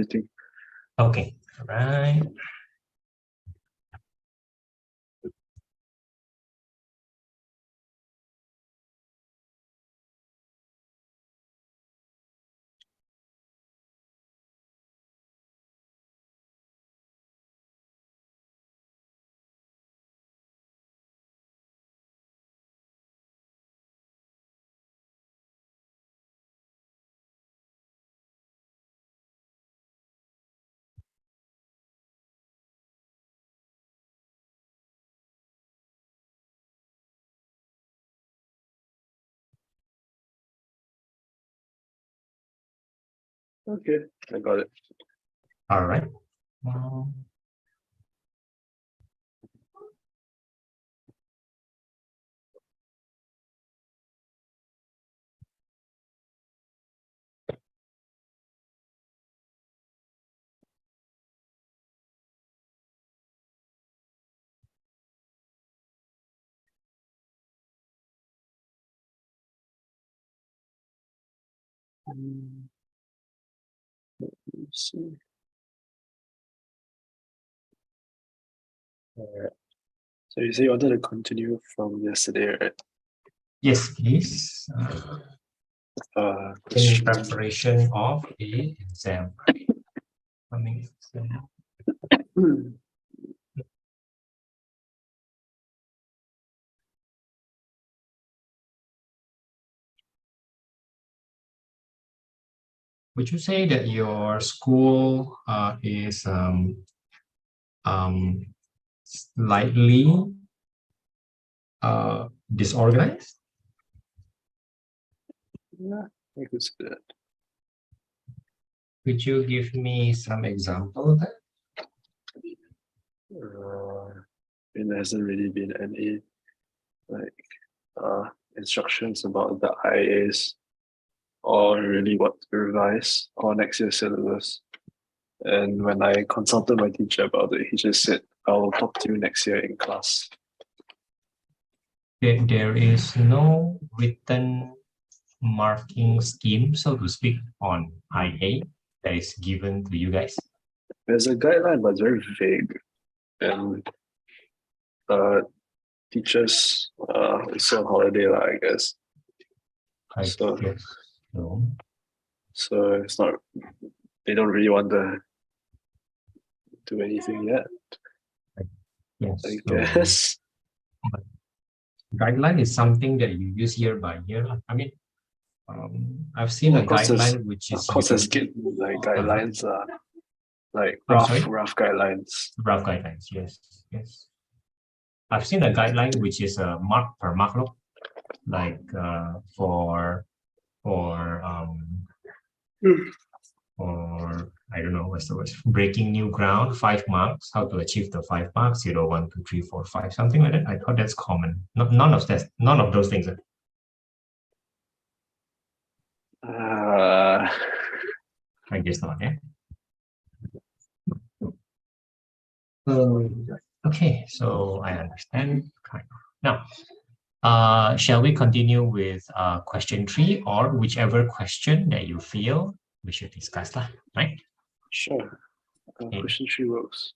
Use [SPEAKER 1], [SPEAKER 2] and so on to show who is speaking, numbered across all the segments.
[SPEAKER 1] everything.
[SPEAKER 2] Okay, all right.
[SPEAKER 1] Okay, I got it.
[SPEAKER 2] All right.
[SPEAKER 1] Let's see. All right. So you say you wanted to continue from yesterday, right?
[SPEAKER 2] Yes, please. In
[SPEAKER 1] Question.
[SPEAKER 2] preparation of the exam. Coming exam. Would you say that your school is slightly disorganized?
[SPEAKER 1] Yeah, I could say that.
[SPEAKER 2] Could you give me some example of that?
[SPEAKER 1] There hasn't really been any instructions about the IAs or really what to revise or next year's syllabus. And when I consulted my teacher about it, he just said, I'll talk to you next year in class.
[SPEAKER 2] There is no written marking scheme, so to speak, on IA that is given to you guys.
[SPEAKER 1] There's a guideline, but it's very vague. And teachers also on holiday, I guess.
[SPEAKER 2] I guess so.
[SPEAKER 1] So it's not, they don't really want to do anything yet.
[SPEAKER 2] Yes,
[SPEAKER 1] I guess.
[SPEAKER 2] But guideline is something that you use year by year. I mean, I've seen a guideline which is
[SPEAKER 1] of course there's guidelines, like rough guidelines.
[SPEAKER 2] Rough guidelines, yes. I've seen a guideline which is a mark per mark, like for I don't know what's the word, breaking new ground, 5 marks, how to achieve the 5 marks, 0, 1, 2, 3, 4, 5, something like that. I thought that's common. None of those things. I guess not, yeah. Okay, so I understand kind of. Now, shall we continue with question 3 or whichever question that you feel we should discuss, right?
[SPEAKER 1] Sure.
[SPEAKER 2] Okay.
[SPEAKER 1] Question 3 works.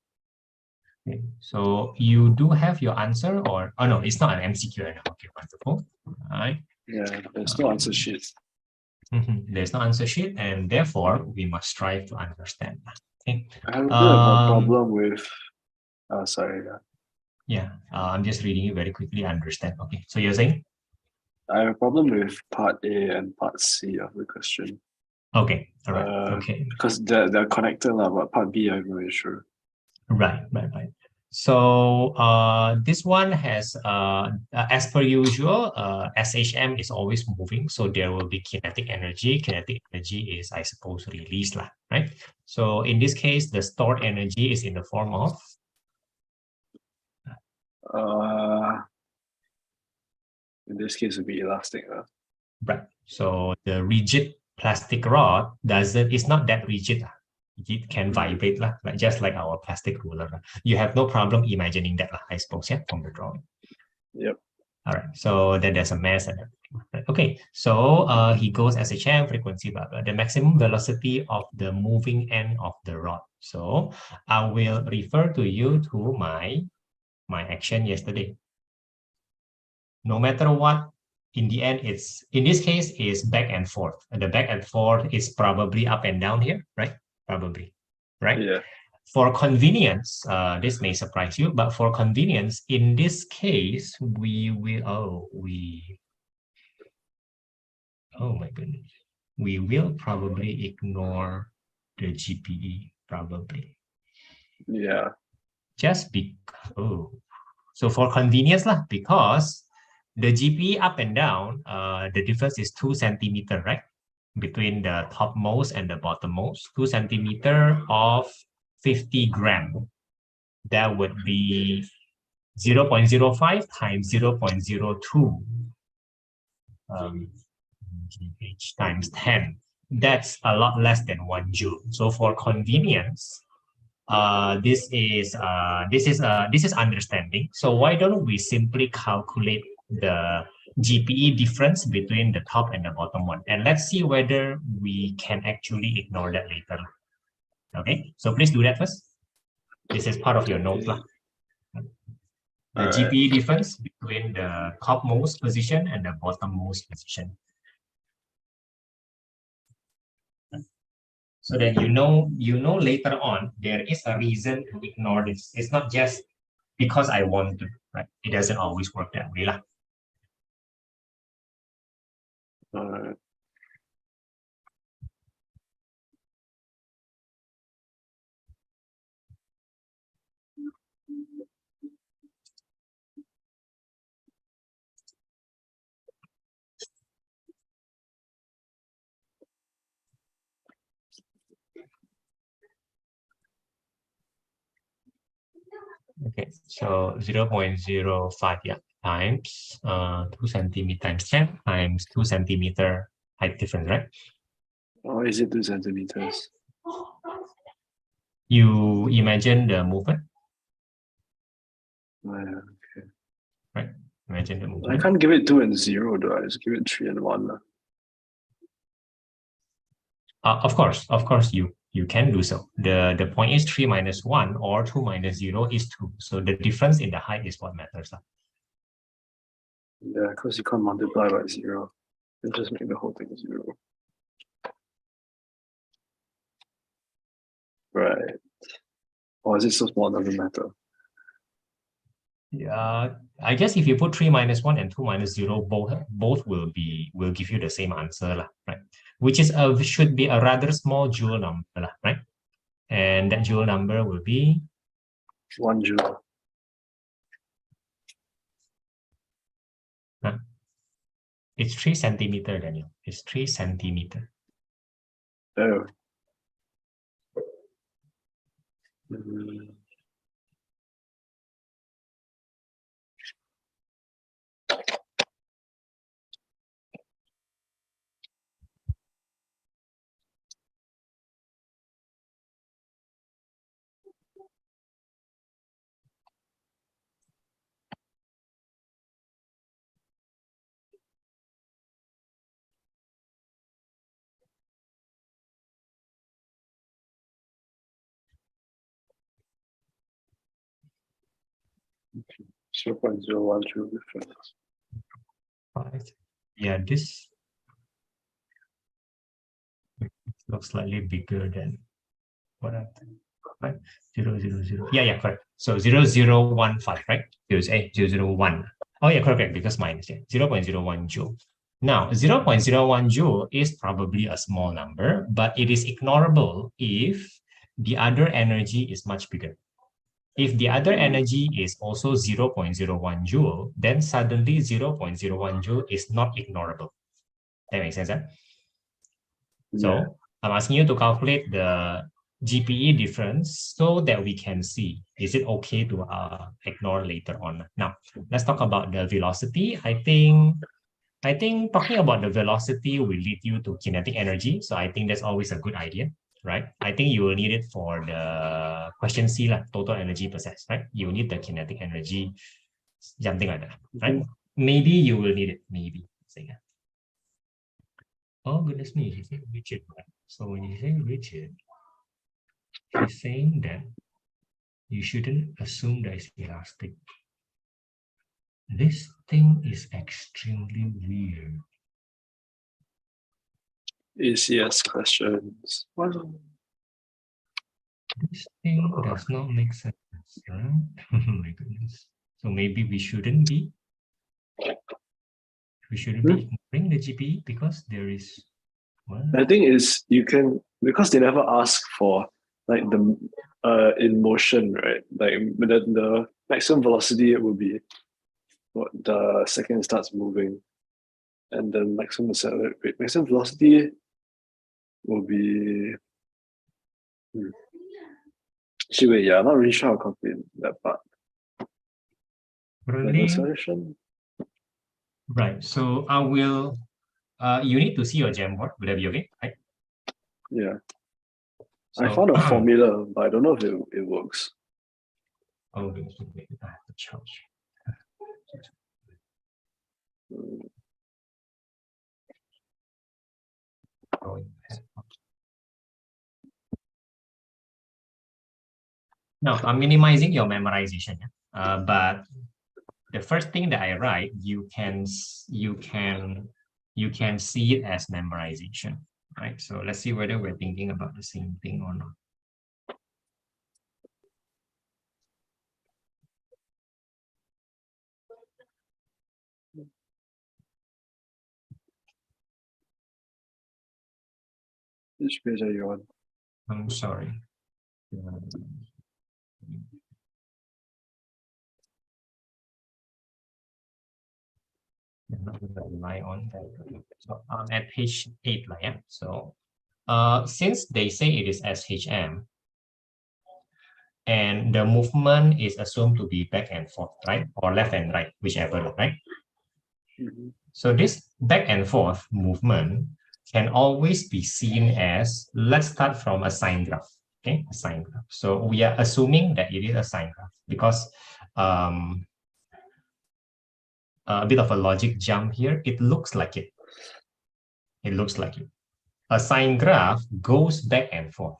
[SPEAKER 2] Okay. So you do have your answer, or no, it's not an MCQ. Okay, wonderful. All right.
[SPEAKER 1] Yeah, there's no answer sheet.
[SPEAKER 2] There's no answer sheet, and therefore we must strive to understand. Okay.
[SPEAKER 1] I have a bit of a problem with. Sorry.
[SPEAKER 2] Yeah, I'm just reading it very quickly. Understand. Okay, so you're saying?
[SPEAKER 1] I have a problem with part A and part C of the question.
[SPEAKER 2] Okay, all right. Okay.
[SPEAKER 1] Because they're connected, but part B I'm not really sure.
[SPEAKER 2] Right. So this one has, as per usual, SHM is always moving, so there will be kinetic energy. Kinetic energy is, I suppose, released, right? So in this case, the stored energy is in the form of?
[SPEAKER 1] In this case, it would be elastic.
[SPEAKER 2] Right. So the rigid plastic rod it's not that rigid. It can vibrate, just like our plastic ruler. You have no problem imagining that, I suppose, yeah, from the drawing.
[SPEAKER 1] Yep.
[SPEAKER 2] All right, so then there's a mass and everything. Okay, so he goes SHM, frequency, blah, blah, the maximum velocity of the moving end of the rod. So I will refer to you to my action yesterday. No matter what, in the end, it's, in this case, is back and forth. And the back and forth is probably up and down here, right? Probably, right?
[SPEAKER 1] Yeah.
[SPEAKER 2] For convenience, this may surprise you, but for convenience, in this case, we will, oh my goodness, we will probably ignore the GPE, probably.
[SPEAKER 1] Yeah.
[SPEAKER 2] Just so for convenience lah, because the GPE up and down, the difference is 2 centimeters, right? Between the topmost and the bottommost, 2 centimeters of 50 grams. That would be 0.05 times 0.02 times 10. That's a lot less than 1 joule. So for convenience, this is understanding. So why don't we simply calculate the GPE difference between the top and the bottom one, and let's see whether we can actually ignore that later. Okay, so please do that first. This is part of your notes lah. The GPE difference between the topmost position and the bottommost position. So that you know later on there is a reason to ignore this. It's not just because I want to, right? It doesn't always work that way lah. Okay, so 0.05 yeah, times 2 centimeter times 10 times 2 centimeter height difference, right?
[SPEAKER 1] Or is it 2 centimeters?
[SPEAKER 2] You imagine the movement.
[SPEAKER 1] Okay.
[SPEAKER 2] Right, imagine the movement.
[SPEAKER 1] I can't give it 2 and 0 though. I just give it 3 and 1.
[SPEAKER 2] Of course, you can do so. The point is 3 minus 1 or 2 minus 0 is 2. So the difference in the height is what matters.
[SPEAKER 1] Yeah, because you can't multiply by 0. You just make the whole thing 0. Right. Or is it so small, doesn't matter?
[SPEAKER 2] Yeah, I guess if you put 3 minus 1 and 2 minus 0, both will give you the same answer, right? Which is should be a rather small joule number, right? And that joule number will be
[SPEAKER 1] 1 joule.
[SPEAKER 2] It's 3 centimeter, Daniel. It's 3 centimeter.
[SPEAKER 1] Oh. Okay. 0.01 joule difference.
[SPEAKER 2] Right. Yeah, this looks slightly bigger than what I think. Right? 0.000. Yeah, correct. So 0.015, right? 0.001. Oh yeah, correct, because minus 0.01 joule. Now, 0.01 joule is probably a small number, but it is ignorable if the other energy is much bigger. If the other energy is also 0.01 joule, then suddenly 0.01 joule is not ignorable. That makes sense, huh? Yeah. So I'm asking you to calculate the GPE difference so that we can see, is it okay to ignore later on? Now, let's talk about the velocity. I think talking about the velocity will lead you to kinetic energy. So I think that's always a good idea, right? I think you will need it for the question C, total energy process, right? You need the kinetic energy, something like that, right? maybe you will need it. Maybe. Oh goodness me, he said rigid, right? So when you say rigid, he's saying that you shouldn't assume that it's elastic. This thing is extremely weird.
[SPEAKER 1] ACS questions. What?
[SPEAKER 2] This thing does not make sense, right? Oh my goodness. So maybe we shouldn't be ignoring the GPE because there is one.
[SPEAKER 1] I think is you can, because they never ask for like the in motion, right? Like the maximum velocity will be what the second it starts moving, and the maximum velocity will be. Actually, wait, yeah, I'm not really sure how to calculate that part.
[SPEAKER 2] Really?
[SPEAKER 1] Solution.
[SPEAKER 2] Right. So I will. You need to see your Jamboard. Will that be okay? Right?
[SPEAKER 1] Yeah.
[SPEAKER 2] So,
[SPEAKER 1] I found a formula, but I don't know if it works.
[SPEAKER 2] Oh, I have to charge. Now I'm minimizing your memorization, but the first thing that I write, you can see it as memorization, right? So let's see whether we're thinking about the same thing or not.
[SPEAKER 1] Which page are you on?
[SPEAKER 2] I'm sorry. I'm not going to rely on that. So I'm at page 8, yeah. So since they say it is SHM, and the movement is assumed to be back and forth, right? Or left and right, whichever, right? So this back and forth movement can always be seen as, let's start from a sine graph, okay? A sine graph. So we are assuming that it is a sine graph because a bit of a logic jump here. It looks like it. It looks like it. A sine graph goes back and forth.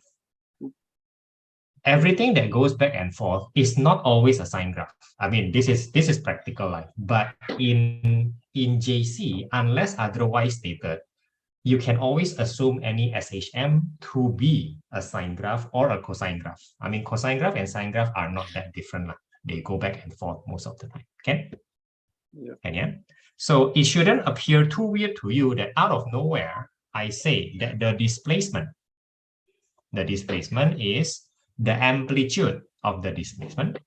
[SPEAKER 2] Everything that goes back and forth is not always a sine graph. I mean, this is practical life, but in JC, unless otherwise stated, you can always assume any SHM to be a sine graph or a cosine graph. I mean, cosine graph and sine graph are not that different. They go back and forth most of the time. Okay? Yeah. So it shouldn't appear too weird to you that out of nowhere, I say that the displacement is the amplitude of the displacement.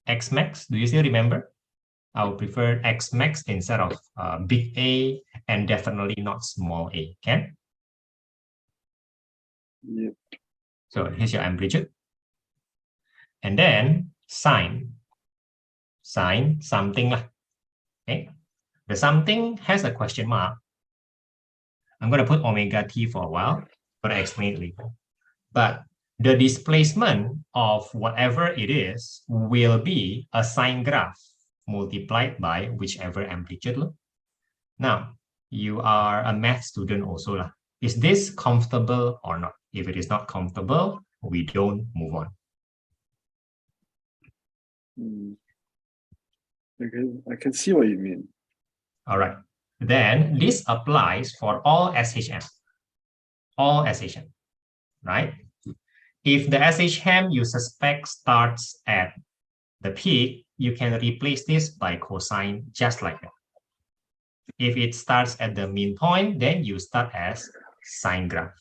[SPEAKER 2] X max, do you still remember? I would prefer X max instead of big A and definitely not small a, okay?
[SPEAKER 1] Yep.
[SPEAKER 2] So here's your amplitude. And then sine something, okay? The something has a question mark. I'm going to put omega t for a while, but I explain it later. But the displacement of whatever it is will be a sine graph multiplied by whichever amplitude. Now, you are a math student also. Is this comfortable or not? If it is not comfortable, we don't move on.
[SPEAKER 1] I can see what you mean.
[SPEAKER 2] All right. Then this applies for all SHM. All SHM, right? If the SHM you suspect starts at the peak, you can replace this by cosine just like that. If it starts at the mean point, then you start as sine graph.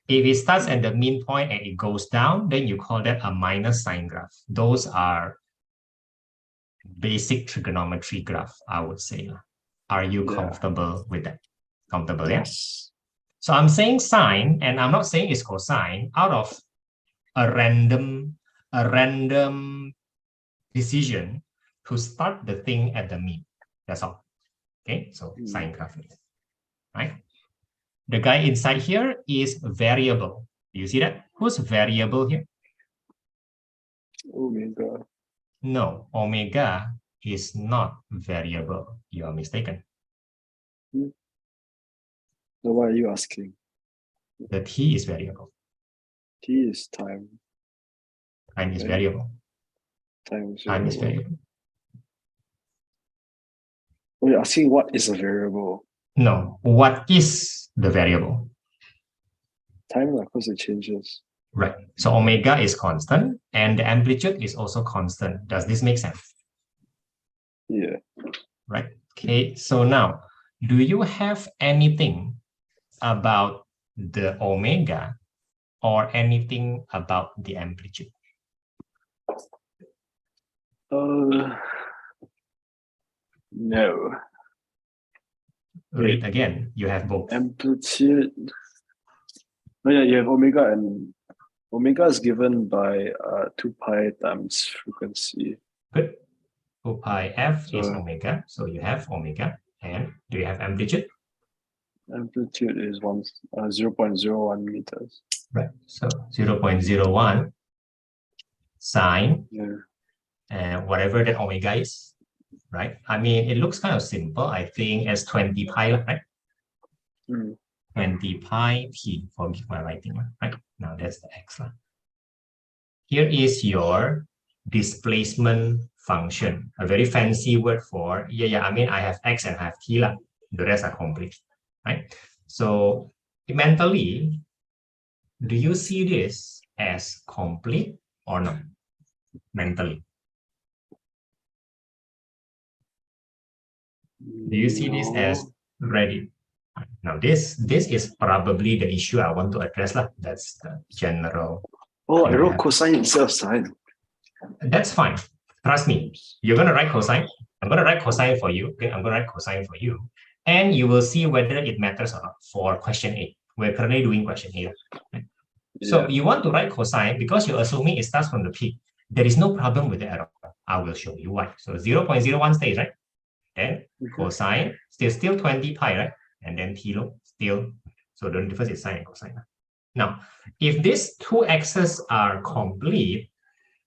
[SPEAKER 2] If it starts at the mean point and it goes down, then you call that a minus sine graph. Those are basic trigonometry graph, I would say. Are you comfortable with that? Comfortable, yes? So I'm saying sine, and I'm not saying it's cosine, out of a random decision to start the thing at the mean. That's all. Okay, so sine graph, right? The guy inside here is variable. Do you see that? Who's variable here?
[SPEAKER 1] Omega.
[SPEAKER 2] No, omega is not variable. You are mistaken.
[SPEAKER 1] So why are you asking?
[SPEAKER 2] The t is variable.
[SPEAKER 1] T is time.
[SPEAKER 2] Time is
[SPEAKER 1] Right.
[SPEAKER 2] variable.
[SPEAKER 1] Time is
[SPEAKER 2] Time is
[SPEAKER 1] variable.
[SPEAKER 2] variable.
[SPEAKER 1] Oh, you're asking what is a variable?
[SPEAKER 2] No, what is the variable?
[SPEAKER 1] Time, of course, it changes.
[SPEAKER 2] Right. So omega is constant and the amplitude is also constant. Does this make sense?
[SPEAKER 1] Yeah.
[SPEAKER 2] Right. Okay. So now, do you have anything about the omega or anything about the amplitude?
[SPEAKER 1] No.
[SPEAKER 2] Read again. You have both.
[SPEAKER 1] Amplitude. Oh yeah, you have omega, and omega is given by 2 pi times frequency.
[SPEAKER 2] Good. 2 pi f is
[SPEAKER 1] So
[SPEAKER 2] omega. So you have omega. And do you have amplitude?
[SPEAKER 1] amplitude is 0.01 meters.
[SPEAKER 2] Right. So 0.01 sine
[SPEAKER 1] Yeah.
[SPEAKER 2] and whatever that omega is, right? I mean, it looks kind of simple. I think as 20 pi, right? 20 pi t, forgive my writing, right? Now that's the x. Here is your displacement function, a very fancy word for, I mean, I have x and I have t, the rest are complete, right? So mentally, do you see this as complete or not? Mentally. Do you see this as ready? Now, this is probably the issue I want to address. That's the general.
[SPEAKER 1] Oh, I wrote cosine instead of sine.
[SPEAKER 2] That's fine. Trust me. You're going to write cosine. I'm going to write cosine for you. Okay, I'm going to write cosine for you. And you will see whether it matters or not for question 8. We're currently doing question 8. Right? Yeah. So you want to write cosine because you're assuming it starts from the peak. There is no problem with the error. I will show you why. So 0.01 stays, right? Then cosine, still 20 pi, right? And then t still, so the difference is sine and cosine. Now, if these two axes are complete,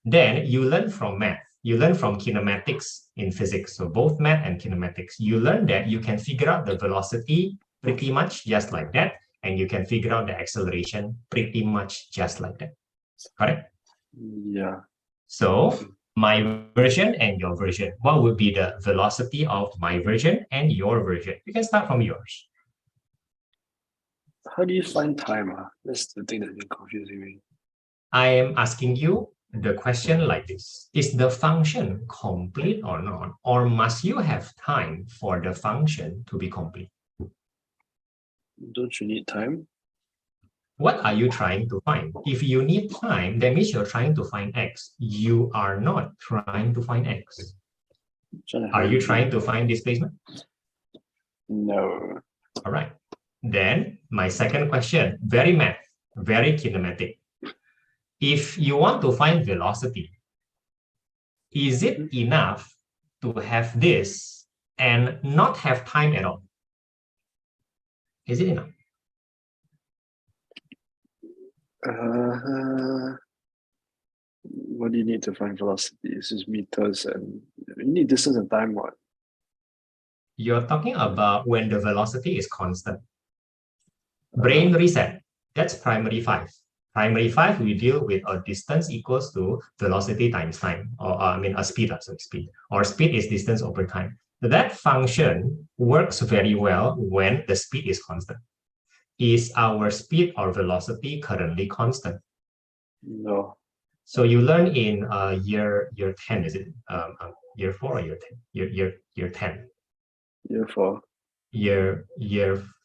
[SPEAKER 2] then you learn from math. You learn from kinematics in physics. So both math and kinematics. You learn that you can figure out the velocity pretty much just like that. And you can figure out the acceleration pretty much just like that. Correct?
[SPEAKER 1] Yeah.
[SPEAKER 2] So my version and your version. What would be the velocity of my version and your version? You can start from yours.
[SPEAKER 1] How do you find time? That's the thing that's been confusing me.
[SPEAKER 2] I am asking you the question like this. Is the function complete or not? Or must you have time for the function to be complete?
[SPEAKER 1] Don't you need time?
[SPEAKER 2] What are you trying to find? If you need time, that means you're trying to find x. You are not trying to find x. Are you trying to find displacement?
[SPEAKER 1] No.
[SPEAKER 2] All right. Then my second question, very math, very kinematic. If you want to find velocity, is it enough to have this and not have time at all? Is it enough?
[SPEAKER 1] What do you need to find velocity? This is meters, and you need distance and time. What?
[SPEAKER 2] You're talking about when the velocity is constant. Brain reset. That's primary 5. Primary 5, we deal with a distance equals to velocity times time, or a speed, so speed, or speed is distance over time. That function works very well when the speed is constant. Is our speed or velocity currently constant?
[SPEAKER 1] No.
[SPEAKER 2] So you learn in year 10, is it year 4 or year 10? Year 10.
[SPEAKER 1] Year 4.
[SPEAKER 2] Year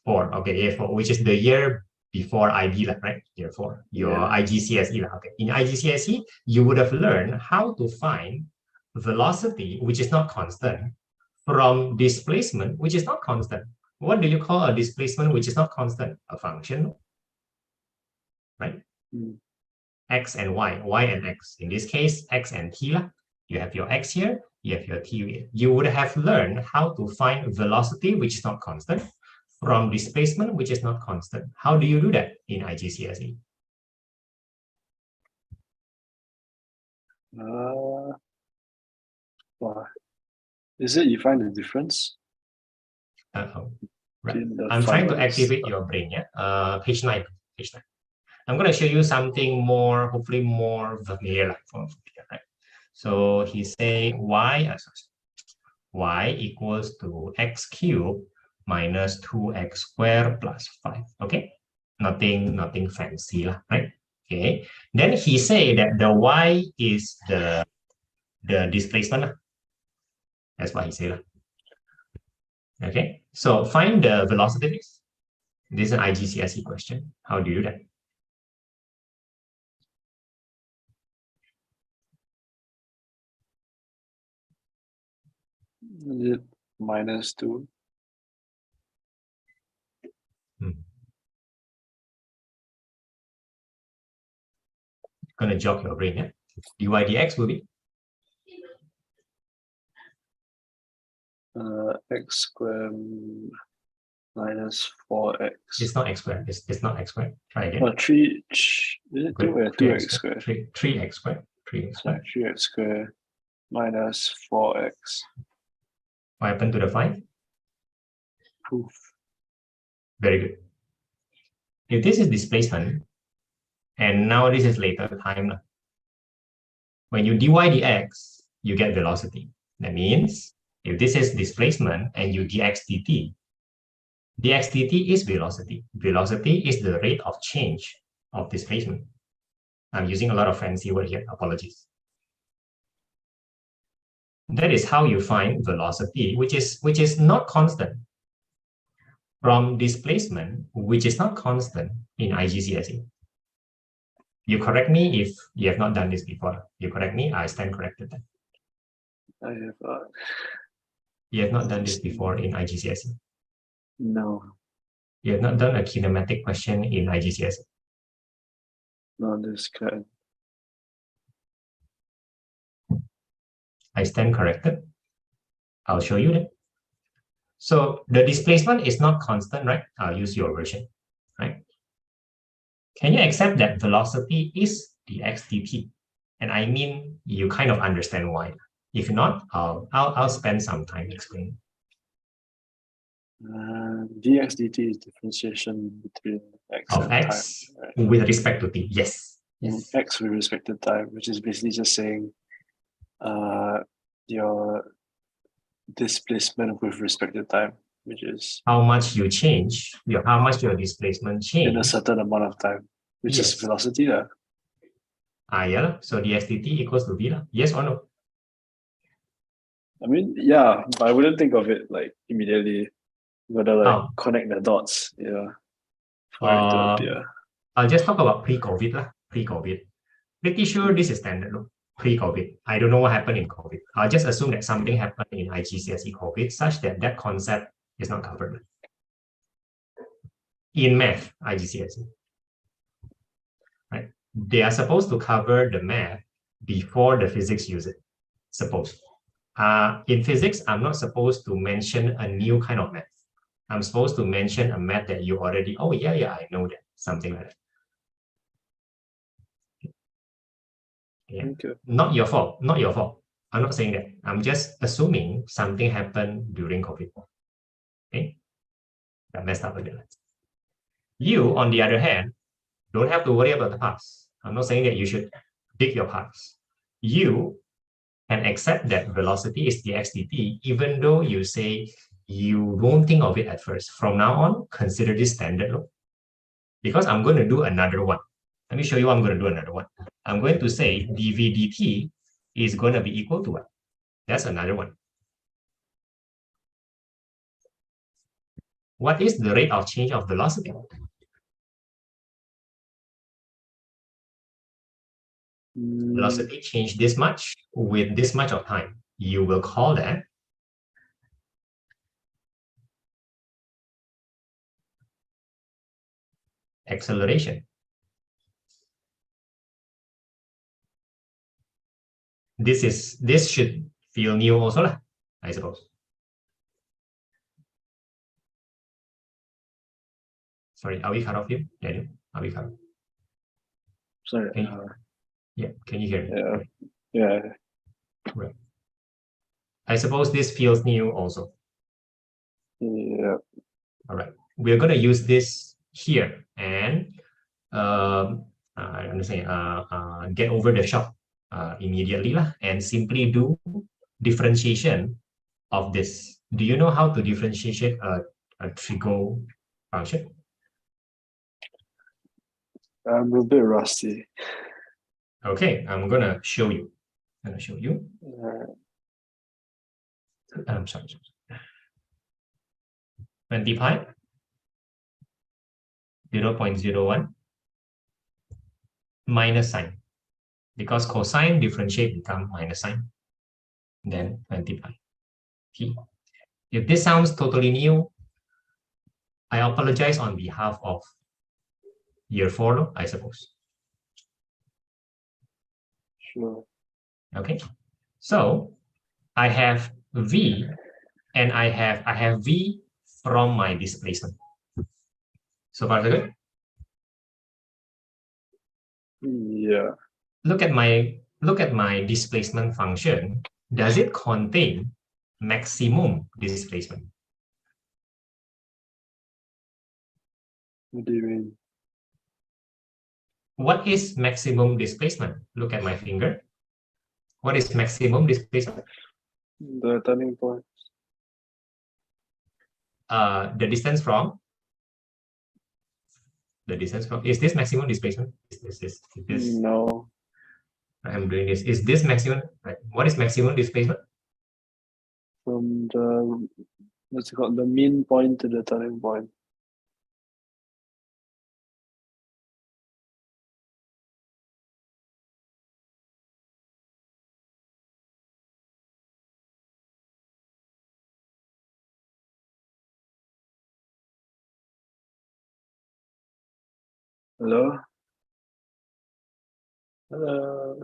[SPEAKER 2] 4. Okay, year 4, which is the year before IB, right? Year 4, your IGCSE. Okay. In IGCSE, you would have learned how to find velocity, which is not constant, from displacement, which is not constant. What do you call a displacement which is not constant? A function, right? X and Y, Y and X. In this case, X and T. You have your X here, you have your T here. You would have learned how to find velocity, which is not constant, from displacement, which is not constant. How do you do that in IGCSE?
[SPEAKER 1] Is it you find the difference?
[SPEAKER 2] Right.
[SPEAKER 1] In the
[SPEAKER 2] I'm trying to
[SPEAKER 1] final
[SPEAKER 2] activate your brain. Yeah. Page 9. Page 9. I'm going to show you something more, hopefully more familiar, right? So he say y equals to x cubed minus 2x squared plus 5. Okay, nothing fancy, right? Okay, then he say that the y is the displacement. That's what he said. Okay, so find the velocity. This is an IGCSE question. How do you do that?
[SPEAKER 1] Is it -2?
[SPEAKER 2] Gonna jog your brain, yeah? dy dx will be
[SPEAKER 1] X squared minus 4x.
[SPEAKER 2] It's not x squared. It's not x squared. Try again.
[SPEAKER 1] Oh, 3, is it 2 or 2x squared?
[SPEAKER 2] 3x squared. 3x squared.
[SPEAKER 1] 3x squared minus 4x.
[SPEAKER 2] What happened to the 5?
[SPEAKER 1] Poof.
[SPEAKER 2] Very good. If this is displacement, and now this is later time, when you dy dx, you get velocity. That means if this is displacement and you dx dt, dx dt is velocity. Velocity is the rate of change of displacement. I'm using a lot of fancy word here. Apologies. That is how you find velocity, which is not constant, from displacement, which is not constant in IGCSE. You correct me if you have not done this before. You correct me, I stand corrected.
[SPEAKER 1] I have
[SPEAKER 2] You have not done this before in IGCSE.
[SPEAKER 1] no.
[SPEAKER 2] You have not done a kinematic question in IGCSE.
[SPEAKER 1] Not this kind.
[SPEAKER 2] I stand corrected. I'll show you that. So the displacement is not constant, right? I'll use your version, right? Can you accept that velocity is dx dt? And I mean, you kind of understand why. If not, I'll spend some time explaining.
[SPEAKER 1] Dx dt is differentiation between x
[SPEAKER 2] Of
[SPEAKER 1] and
[SPEAKER 2] x
[SPEAKER 1] time, right?
[SPEAKER 2] with respect to t. Yes.
[SPEAKER 1] X with respect to time, which is basically just saying your displacement with respect to time, which is
[SPEAKER 2] how much you change, how much your displacement change
[SPEAKER 1] in a certain amount of time, which is velocity.
[SPEAKER 2] Yeah. So dx dt equals to v. Yes or no?
[SPEAKER 1] I mean, yeah, but I wouldn't think of it like immediately, whether connect the dots, for it to appear.
[SPEAKER 2] I'll just talk about pre-COVID. Pre-COVID. Pretty sure this is standard. Pre-COVID. I don't know what happened in COVID. I'll just assume that something happened in IGCSE COVID such that that concept is not covered. In math, IGCSE. Right? They are supposed to cover the math before the physics use it. Suppose. In physics, I'm not supposed to mention a new kind of math. I'm supposed to mention a math that you already, oh yeah, I know that. Something like that. Yeah. Okay. Not your fault. Not your fault. I'm not saying that. I'm just assuming something happened during COVID. Okay? That messed up again. You, on the other hand, don't have to worry about the past. I'm not saying that you should dig your past. You can accept that velocity is dx dt, even though you say you don't think of it at first. From now on, consider this standard law. Because I'm going to do another one. Let me show you what I'm going to do another one. I'm going to say dv dt is going to be equal to what? That's another one. What is the rate of change of velocity? Velocity change this much with this much of time. You will call that acceleration. This should feel new also, I suppose. Sorry, are we cut off here? Daniel, are we cut off?
[SPEAKER 1] Sorry.
[SPEAKER 2] Can you hear me?
[SPEAKER 1] Yeah.
[SPEAKER 2] Right. I suppose this feels new also.
[SPEAKER 1] Yeah.
[SPEAKER 2] All right. We're going to use this here and I'm going to say get over the shock immediately lah, and simply do differentiation of this. Do you know how to differentiate a trigo function?
[SPEAKER 1] I'm a bit rusty.
[SPEAKER 2] Okay, I'm going to show you. I'm going to show you. I'm sorry. 20 pi, 0.01 minus sign. Because cosine differentiate become minus sign, then 20 pi t. If this sounds totally new, I apologize on behalf of year 4, I suppose.
[SPEAKER 1] Sure.
[SPEAKER 2] Okay, so I have V and I have V from my displacement. So far so good?
[SPEAKER 1] Yeah.
[SPEAKER 2] Look at my displacement function. Does it contain maximum displacement?
[SPEAKER 1] What do you mean?
[SPEAKER 2] What is maximum displacement? Look at my finger. What is maximum displacement?
[SPEAKER 1] The turning point.
[SPEAKER 2] The distance from. Is this maximum displacement? Is this
[SPEAKER 1] No.
[SPEAKER 2] I'm doing this. Is this maximum? Right? What is maximum displacement?
[SPEAKER 1] From the, what's it called? The mean point to the turning point. Hello? Hello?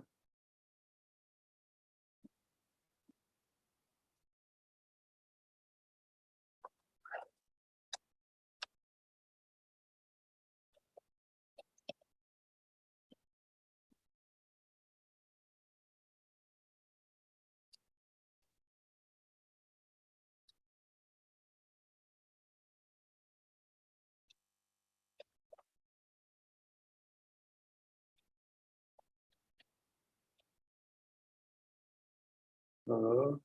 [SPEAKER 1] Hello?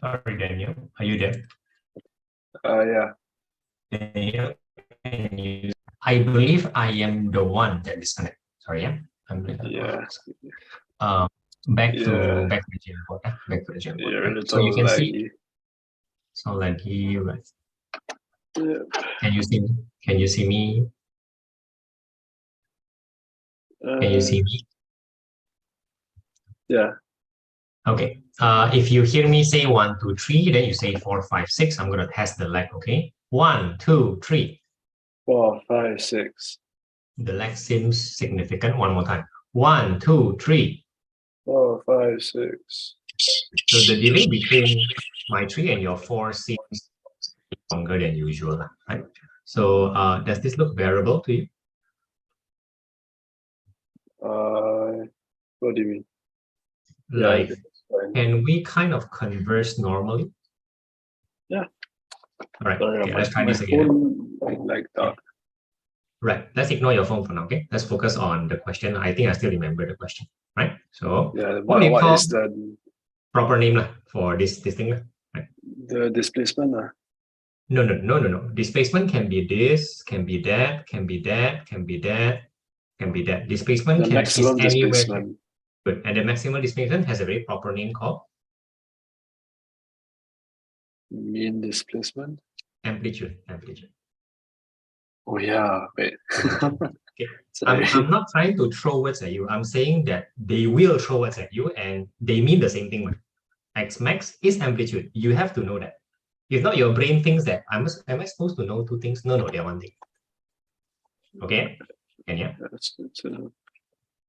[SPEAKER 2] Sorry, Daniel. Are you there?
[SPEAKER 1] Yeah.
[SPEAKER 2] Daniel, I believe I am the one that disconnected. Sorry, yeah.
[SPEAKER 1] Yeah.
[SPEAKER 2] Back to
[SPEAKER 1] Yeah.
[SPEAKER 2] the Jamboard. Back to the Jamboard.
[SPEAKER 1] You're a
[SPEAKER 2] Right?
[SPEAKER 1] little
[SPEAKER 2] So you can see.
[SPEAKER 1] laggy.
[SPEAKER 2] So laggy, right?
[SPEAKER 1] Yeah.
[SPEAKER 2] Can you see me? Can you see me? Can you see me?
[SPEAKER 1] Yeah.
[SPEAKER 2] Okay. If you hear me say 1, 2, 3, then you say 4, 5, 6. I'm gonna test the lag. Okay. 1, 2, 3.
[SPEAKER 1] 4, 5, 6.
[SPEAKER 2] The lag seems significant. One more time. 1, 2, 3.
[SPEAKER 1] 4, 5, 6.
[SPEAKER 2] So the delay between my 3 and your 4 seems longer than usual, right? So does this look bearable to you?
[SPEAKER 1] What do you mean?
[SPEAKER 2] Like,
[SPEAKER 1] Yeah,
[SPEAKER 2] can we kind of converse normally?
[SPEAKER 1] Yeah.
[SPEAKER 2] All right.
[SPEAKER 1] Sorry,
[SPEAKER 2] Okay, let's try
[SPEAKER 1] my
[SPEAKER 2] this again.
[SPEAKER 1] phone like that.
[SPEAKER 2] Right. Let's ignore your phone for now. Okay. Let's focus on the question. I think I still remember the question. Right. So
[SPEAKER 1] Yeah.
[SPEAKER 2] what do you
[SPEAKER 1] What
[SPEAKER 2] call
[SPEAKER 1] is the
[SPEAKER 2] proper name for this thing? Right?
[SPEAKER 1] displacement?
[SPEAKER 2] No. Displacement can be this, can be that, can be that, can be that, can be that. Displacement
[SPEAKER 1] The
[SPEAKER 2] is
[SPEAKER 1] maximum
[SPEAKER 2] anywhere.
[SPEAKER 1] displacement.
[SPEAKER 2] Good. And the maximum displacement has a very proper name called
[SPEAKER 1] Mean displacement.
[SPEAKER 2] amplitude.
[SPEAKER 1] Oh yeah, wait.
[SPEAKER 2] Okay.
[SPEAKER 1] Sorry.
[SPEAKER 2] I'm not trying to throw words at you. I'm saying that they will throw words at you and they mean the same thing. X max is amplitude. You have to know that. If not, your brain thinks that am I supposed to know two things? No, they're one thing. Okay? And yeah.
[SPEAKER 1] That's good to know.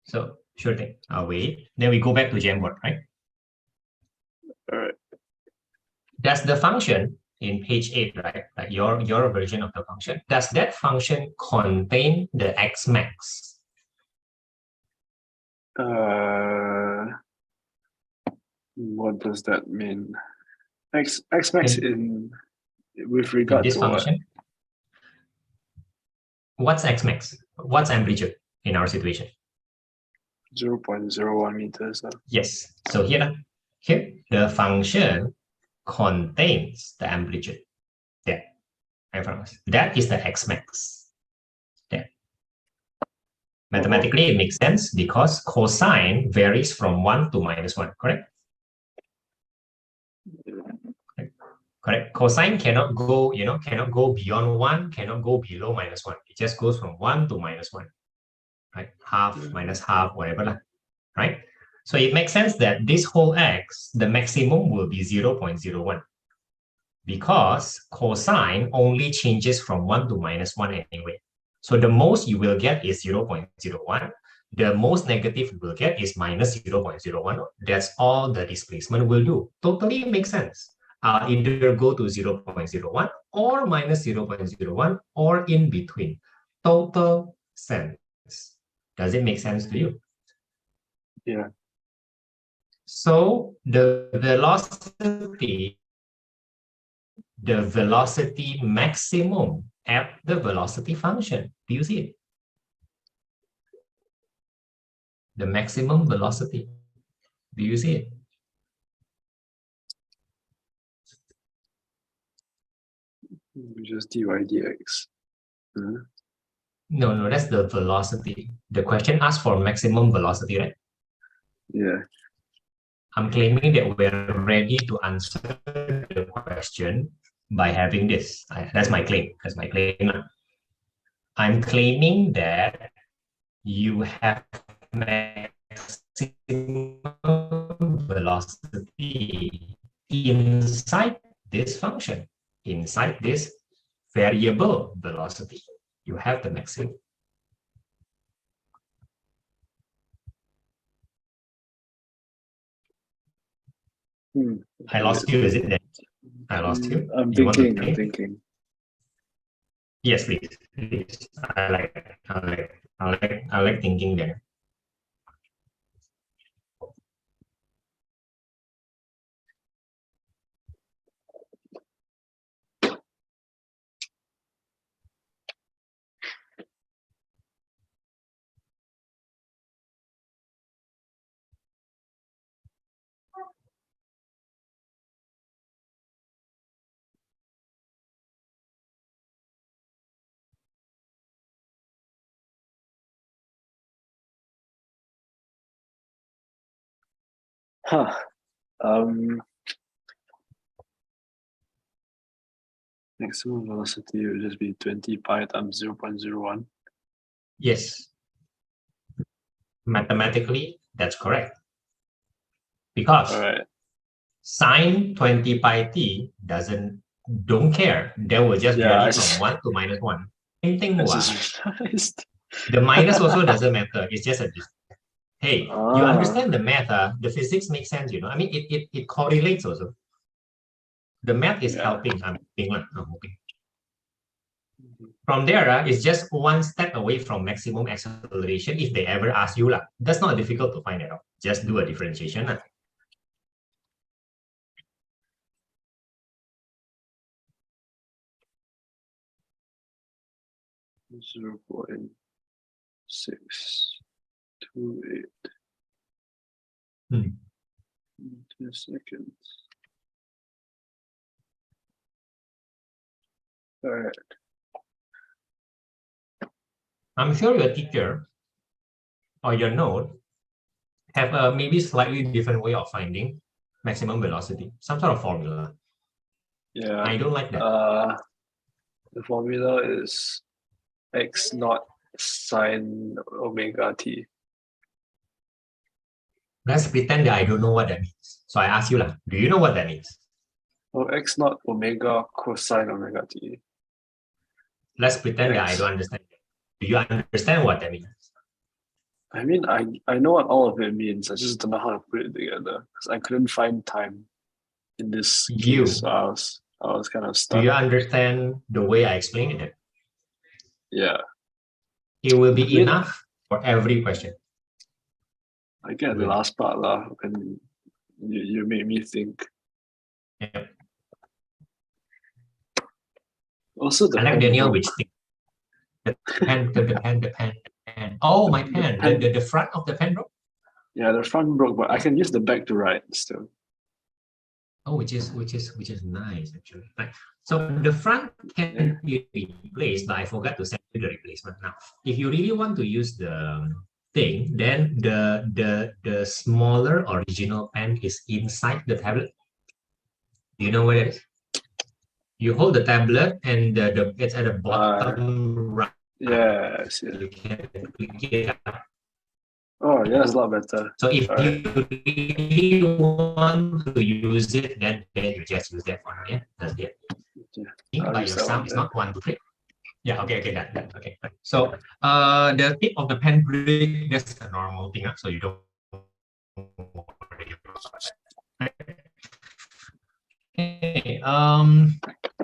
[SPEAKER 2] So sure thing. I'll wait. Then we go back to Jamboard, right?
[SPEAKER 1] All right.
[SPEAKER 2] Does the function in page 8, right? Like your version of the function, does that function contain the X max?
[SPEAKER 1] What does that mean? X max in with regard
[SPEAKER 2] this
[SPEAKER 1] to
[SPEAKER 2] function? What's X max? What's amplitude in our situation?
[SPEAKER 1] 0.01 meters.
[SPEAKER 2] Yes. So here the function contains the amplitude. There. That is the X max. There. Mathematically, it makes sense because cosine varies from 1 to -1, correct? Correct. Cosine cannot go, cannot go beyond 1, cannot go below -1. It just goes from 1 to -1, right? Half, minus half, whatever, right? So it makes sense that this whole x, the maximum will be 0.01 because cosine only changes from 1 to -1 anyway. So the most you will get is 0.01. The most negative you will get is -0.01. That's all the displacement will do. Totally makes sense. Either go to 0.01 or -0.01 or in between. Total sense. Does it make sense to you?
[SPEAKER 1] Yeah.
[SPEAKER 2] So the velocity maximum at the velocity function. Do you see it? The maximum velocity. Do you see it?
[SPEAKER 1] Just dy dx.
[SPEAKER 2] No, that's the velocity. The question asks for maximum velocity, right?
[SPEAKER 1] Yeah.
[SPEAKER 2] I'm claiming that we're ready to answer the question by having this. That's my claim. I'm claiming that you have maximum velocity inside this function, inside this variable velocity. You have the maximum. I lost you, is it that? I lost you.
[SPEAKER 1] I'm thinking.
[SPEAKER 2] Yes, please. I like thinking there.
[SPEAKER 1] Maximum velocity will just be 20 pi times 0.01.
[SPEAKER 2] Yes. Mathematically, that's correct. Because sine 20 pi t don't care. They will just vary from 1 to -1. Same thing. The minus also doesn't matter. It's just a hey, you understand the math, the physics makes sense, I mean, it correlates also. The math is helping. I'm hoping. From there, it's just one step away from maximum acceleration if they ever ask you. That's not difficult to find at all. Just do a differentiation.
[SPEAKER 1] 0.628 seconds. All right.
[SPEAKER 2] I'm sure your teacher or your node have a maybe slightly different way of finding maximum velocity, some sort of formula.
[SPEAKER 1] Yeah.
[SPEAKER 2] I don't like that.
[SPEAKER 1] The formula is x naught sine omega t.
[SPEAKER 2] Let's pretend that I don't know what that means. So I ask you, do you know what that means?
[SPEAKER 1] Oh, x naught omega cosine omega t.
[SPEAKER 2] Let's pretend that I
[SPEAKER 1] X.
[SPEAKER 2] don't understand. Do you understand what that means?
[SPEAKER 1] I mean, I know what all of it means. I just don't know how to put it together because I couldn't find time in this case. So I was kind of
[SPEAKER 2] Do
[SPEAKER 1] stuck.
[SPEAKER 2] you understand the way I explained it?
[SPEAKER 1] Yeah.
[SPEAKER 2] It will be
[SPEAKER 1] I mean,
[SPEAKER 2] enough for every question.
[SPEAKER 1] I get the last part lah, when you made me think.
[SPEAKER 2] Yep.
[SPEAKER 1] Also, the
[SPEAKER 2] I like
[SPEAKER 1] pen
[SPEAKER 2] Daniel,
[SPEAKER 1] broke.
[SPEAKER 2] which thing? The pen. Oh, my pen. The front of the pen broke?
[SPEAKER 1] Yeah, the front broke, but I can use the back to write still.
[SPEAKER 2] Oh, which is nice actually. Right. So the front can be replaced, but I forgot to send you the replacement. Now, if you really want to use the thing, then the smaller original pen is inside the tablet. Do you know where it is? You hold the tablet and it's at the bottom right.
[SPEAKER 1] Yes, yeah.
[SPEAKER 2] You can click it up.
[SPEAKER 1] Oh, yeah, it's a lot better.
[SPEAKER 2] So if you really want to use it, then you just use that one. Yeah, that's it.
[SPEAKER 1] Yeah,
[SPEAKER 2] But your sound is not 1, 2, 3. Yeah, okay, done. Okay. So the tip of the pen break, that's a normal thing, so you don't worry about that. Okay.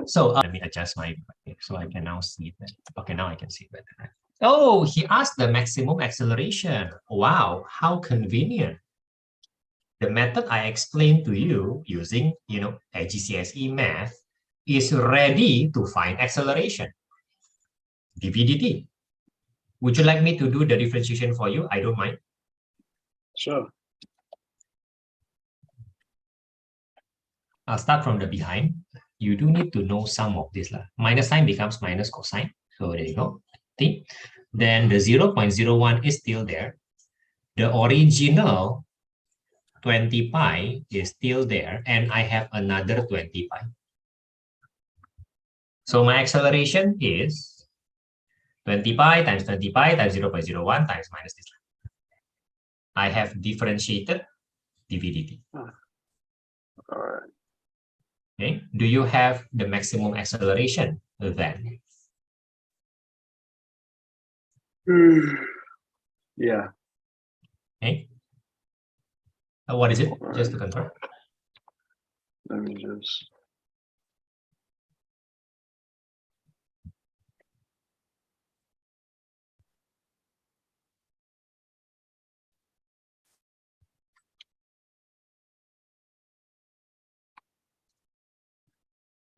[SPEAKER 2] So let me adjust my so I can now see it better. Okay, now I can see it better. Oh, he asked the maximum acceleration. Wow, how convenient. The method I explained to you using, a GCSE math is ready to find acceleration. dv/dt. Would you like me to do the differentiation for you? I don't mind.
[SPEAKER 1] Sure.
[SPEAKER 2] I'll start from the behind. You do need to know some of this. Minus sign becomes minus cosine. So there you go. See? Then the 0.01 is still there. The original 20 pi is still there. And I have another 20 pi. So my acceleration is 20 pi times 20 pi times 0.01 times minus this. I have differentiated dv/dt.
[SPEAKER 1] All right.
[SPEAKER 2] Okay. Do you have the maximum acceleration then?
[SPEAKER 1] Yeah.
[SPEAKER 2] Okay. What is it? Just to confirm.
[SPEAKER 1] Let me just.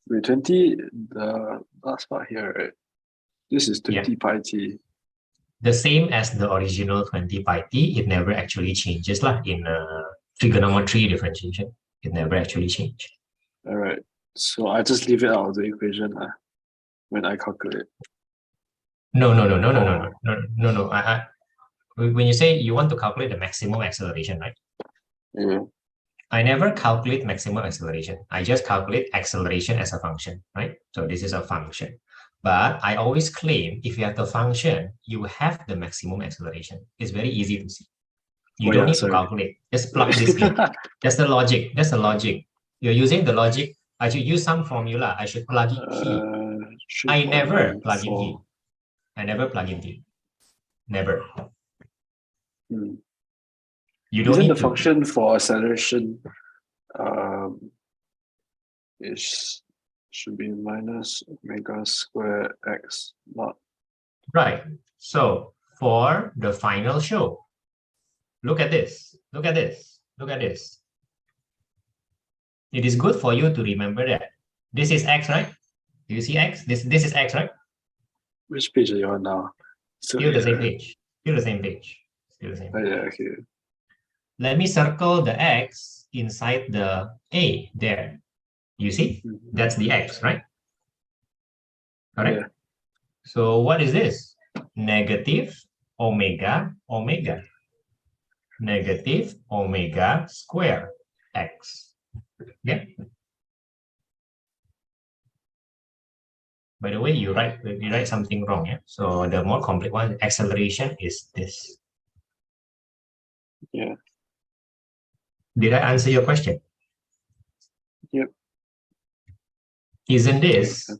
[SPEAKER 1] Wait, 20, the last part here, right? This is 20 pi t.
[SPEAKER 2] The same as the original 20 pi t, it never actually changes in trigonometry differentiation. It never actually changed.
[SPEAKER 1] All right. So I just leave it out of the equation when I calculate.
[SPEAKER 2] No. When you say you want to calculate the maximum acceleration, right?
[SPEAKER 1] Yeah.
[SPEAKER 2] I never calculate maximum acceleration. I just calculate acceleration as a function, right? So this is a function. But I always claim if you have the function, you have the maximum acceleration. It's very easy to see. You don't need to calculate. Just plug this in. That's the logic. That's the logic. You're using the logic. I should use some formula. I should plug in t. I never plug in t. I never plug in t. Never. You don't
[SPEAKER 1] Isn't
[SPEAKER 2] need
[SPEAKER 1] the function for acceleration should be minus omega square x naught.
[SPEAKER 2] Right. So for the final show, look at this. Look at this. Look at this. It is good for you to remember that this is x, right? Do you see x? This is x, right?
[SPEAKER 1] Which page are you on now?
[SPEAKER 2] Still the same page. Still the same page. Still the same page.
[SPEAKER 1] Oh, yeah, okay.
[SPEAKER 2] Let me circle the x inside the A there. You see? That's the x, right? Correct?
[SPEAKER 1] Yeah.
[SPEAKER 2] So what is this? Negative omega omega. Negative omega square x. Yeah. By the way, you write something wrong. Yeah. So the more complex one, acceleration is this.
[SPEAKER 1] Yeah.
[SPEAKER 2] Did I answer your question?
[SPEAKER 1] Yep.
[SPEAKER 2] Isn't
[SPEAKER 1] Makes
[SPEAKER 2] this
[SPEAKER 1] sense.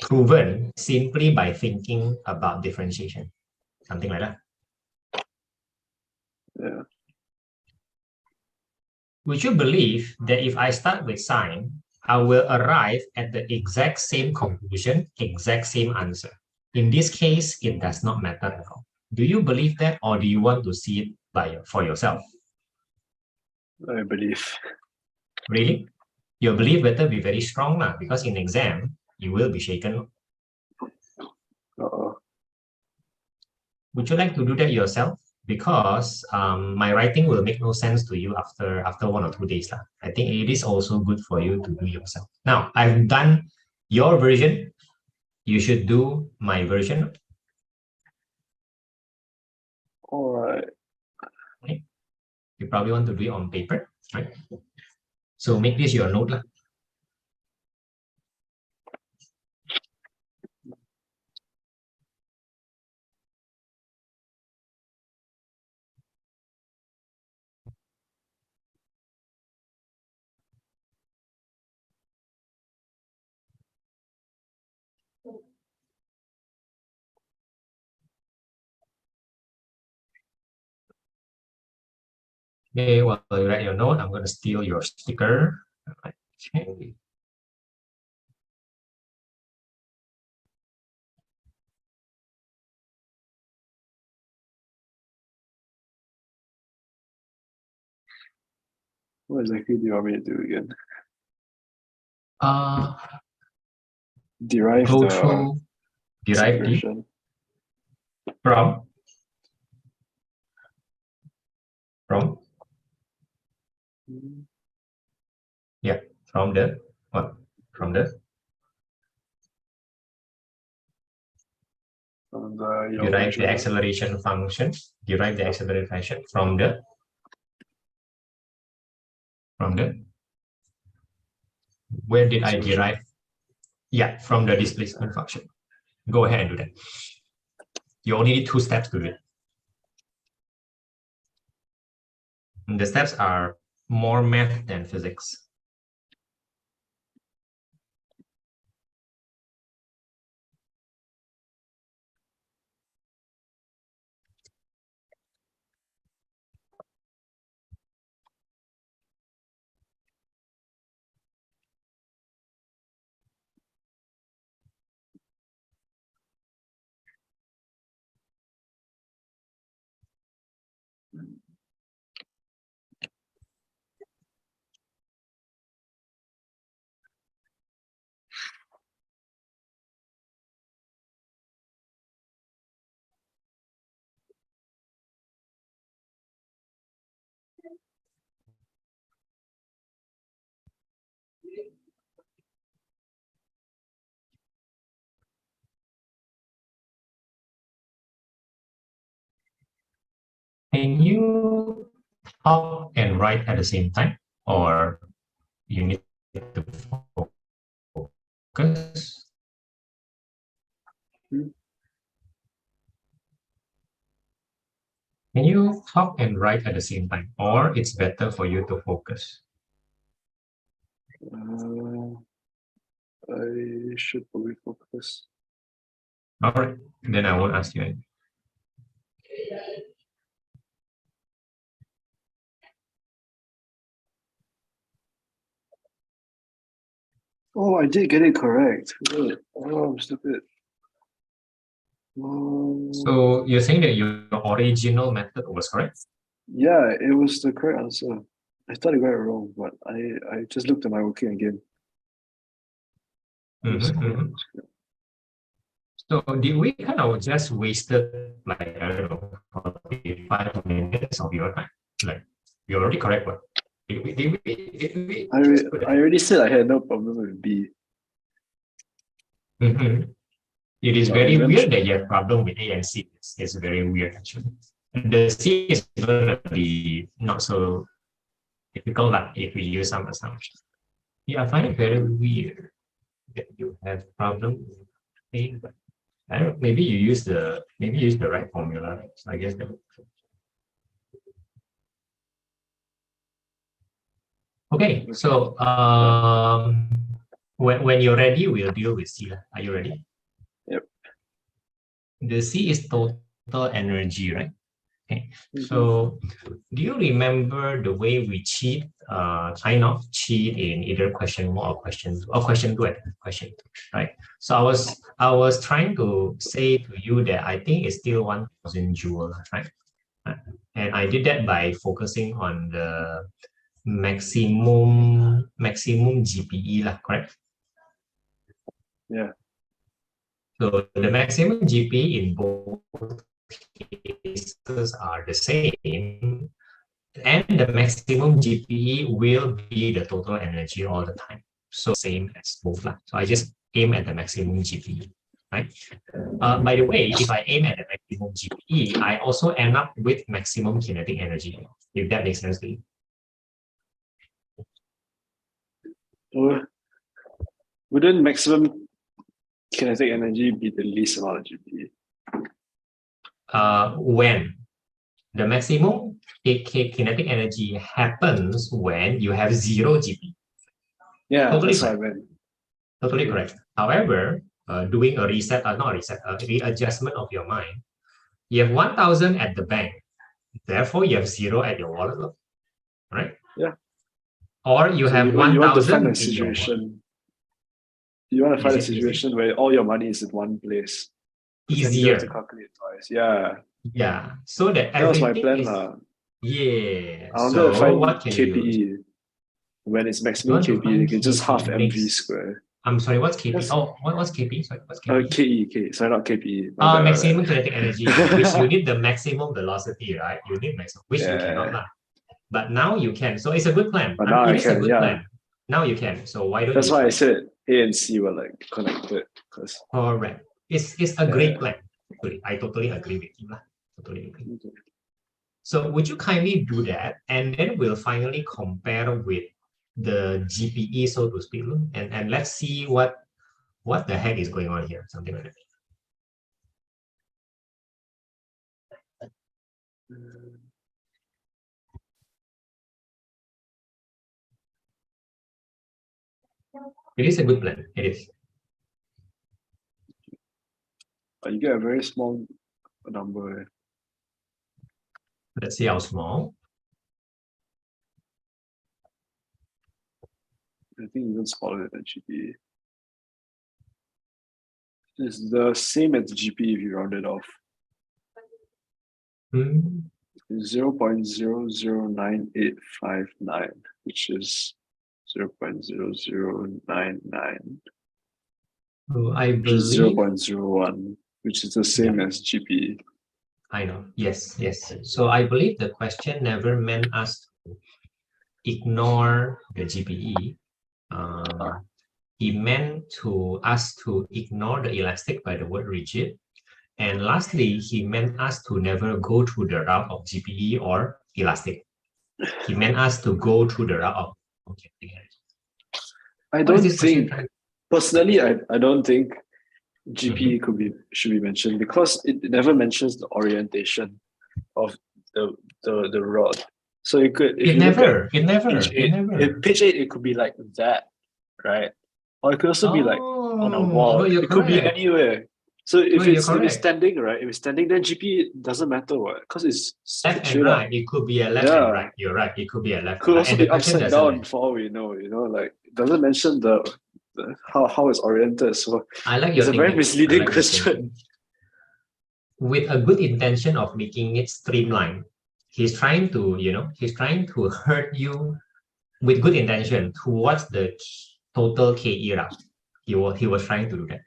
[SPEAKER 2] proven simply by thinking about differentiation? Something like that.
[SPEAKER 1] Yeah.
[SPEAKER 2] Would you believe that if I start with sine, I will arrive at the exact same conclusion, exact same answer? In this case, it does not matter at all. Do you believe that, or do you want to see it for yourself?
[SPEAKER 1] I believe.
[SPEAKER 2] Really? Your belief better be very strong now, because in exam, you will be shaken. Would you like to do that yourself? Because my writing will make no sense to you after 1 or 2 days. I think it is also good for you to do yourself. Now, I've done your version. You should do my version.
[SPEAKER 1] All right.
[SPEAKER 2] Okay. You probably want to do it on paper, right? So make this your note. Okay, while you write your note, I'm going to steal your sticker. Okay.
[SPEAKER 1] What exactly do you want me to do again? Derive
[SPEAKER 2] Go
[SPEAKER 1] the
[SPEAKER 2] through derive the
[SPEAKER 1] expression.
[SPEAKER 2] from yeah, from the what? From the
[SPEAKER 1] Your
[SPEAKER 2] derive the
[SPEAKER 1] version.
[SPEAKER 2] acceleration function. Derive the acceleration function from the where did I derive? Yeah, from the displacement function. Go ahead and do that. You only need 2 steps to do it. And the steps are more math than physics. Can you talk and write at the same time, or you need to focus? Can you talk and write at the same time, or it's better for you to focus?
[SPEAKER 1] I should probably focus.
[SPEAKER 2] All right, then I won't ask you anything.
[SPEAKER 1] Oh, I did get it correct. Wait. Oh, I'm stupid.
[SPEAKER 2] So you're saying that your original method was correct?
[SPEAKER 1] Yeah, it was the correct answer. I thought I got it wrong, but I just looked at my working again.
[SPEAKER 2] So did we kind of just wasted like, I don't know, 45 minutes of your time? Like, you're already correct, but
[SPEAKER 1] I already said I had no problem with B.
[SPEAKER 2] It is
[SPEAKER 1] So
[SPEAKER 2] very
[SPEAKER 1] eventually-
[SPEAKER 2] weird that you have problem with A and C. It's very weird actually. The C is going to be not so difficult if we use some assumptions. Yeah, I find it very weird that you have problem with A, but I don't know, maybe you use the right formula. So I guess that. Okay, so when you're ready, we'll deal with C. Are you ready?
[SPEAKER 1] Yep.
[SPEAKER 2] The C is total energy, right? Okay. So do you remember the way we cheat, kind of cheat in either question 1 or question 2, right? So I was trying to say to you that I think it's still 1000 joule, right? And I did that by focusing on the maximum GPE, correct?
[SPEAKER 1] Yeah.
[SPEAKER 2] So the maximum GPE in both cases are the same, and the maximum GPE will be the total energy all the time. So same as both. So I just aim at the maximum GPE, right? By the way, if I aim at the maximum GPE, I also end up with maximum kinetic energy, if that makes sense to you.
[SPEAKER 1] Wouldn't maximum kinetic energy be the least amount of GPE?
[SPEAKER 2] When the maximum kinetic energy happens when you have 0 GPE.
[SPEAKER 1] Yeah,
[SPEAKER 2] totally
[SPEAKER 1] that's
[SPEAKER 2] correct.
[SPEAKER 1] what I meant.
[SPEAKER 2] Totally correct. However, doing a reset, not a reset, a readjustment of your mind, you have 1000 at the bank, therefore you have 0 at your wallet, right?
[SPEAKER 1] Yeah.
[SPEAKER 2] Or you have 1000
[SPEAKER 1] you want to find a
[SPEAKER 2] in
[SPEAKER 1] situation. You want to find a situation where all your money is in one place.
[SPEAKER 2] Easier.
[SPEAKER 1] You don't have to calculate twice. Yeah.
[SPEAKER 2] Yeah. So that
[SPEAKER 1] was my
[SPEAKER 2] everything
[SPEAKER 1] plan.
[SPEAKER 2] Yeah.
[SPEAKER 1] I wanted to find
[SPEAKER 2] what can
[SPEAKER 1] KPE.
[SPEAKER 2] you use?
[SPEAKER 1] When it's maximum KPE, you can just half
[SPEAKER 2] KPE
[SPEAKER 1] MV square.
[SPEAKER 2] I'm sorry, what's KPE?
[SPEAKER 1] That's-
[SPEAKER 2] what's KPE? Sorry, what's KPE?
[SPEAKER 1] KE. Sorry, not KPE. My bad,
[SPEAKER 2] maximum kinetic energy, which you need the maximum velocity, right? You need maximum, which you cannot now. But now you can. So it's a good plan.
[SPEAKER 1] But now I
[SPEAKER 2] it is a
[SPEAKER 1] can,
[SPEAKER 2] good
[SPEAKER 1] yeah.
[SPEAKER 2] plan. Now you can. So why don't
[SPEAKER 1] That's
[SPEAKER 2] you
[SPEAKER 1] why
[SPEAKER 2] try?
[SPEAKER 1] I said A and C were like connected.
[SPEAKER 2] Correct. It's a great plan. I totally agree with you. Totally agree.
[SPEAKER 1] Okay.
[SPEAKER 2] So would you kindly do that? And then we'll finally compare with the GPE, so to speak. And let's see what the heck is going on here. Something like that. It is a good plan. It is.
[SPEAKER 1] You get a very small number.
[SPEAKER 2] Let's see how small.
[SPEAKER 1] I think even smaller than GPE. It's the same as GPE if you round it off. 0.009859, which is 0.0099.
[SPEAKER 2] So I
[SPEAKER 1] which is
[SPEAKER 2] believe
[SPEAKER 1] 0.01, which is the same as GPE.
[SPEAKER 2] I know. Yes. So I believe the question never meant us to ignore the GPE. He meant to us to ignore the elastic by the word rigid. And lastly, he meant us to never go through the route of GPE or elastic. He meant us to go through the route of kinetic energy.
[SPEAKER 1] I don't think, personally, I don't think GPE should be mentioned because it never mentions the orientation of the rod. So it could
[SPEAKER 2] it never.
[SPEAKER 1] Page 8 it could be like that, right? Or it could also be like on a wall. It could be anywhere. So if it's standing, right? If it's standing, then GPE doesnn't matter what, because it's
[SPEAKER 2] left and right. It could be a left and right. You're right. It could be a left.
[SPEAKER 1] Could also be upside down for all we know. Like it doesn't mention the how it's oriented. So
[SPEAKER 2] I like your
[SPEAKER 1] it's a very misleading question.
[SPEAKER 2] With a good intention of making it streamlined, he's trying to hurt you with good intention towards the total KE route. He was trying to do that.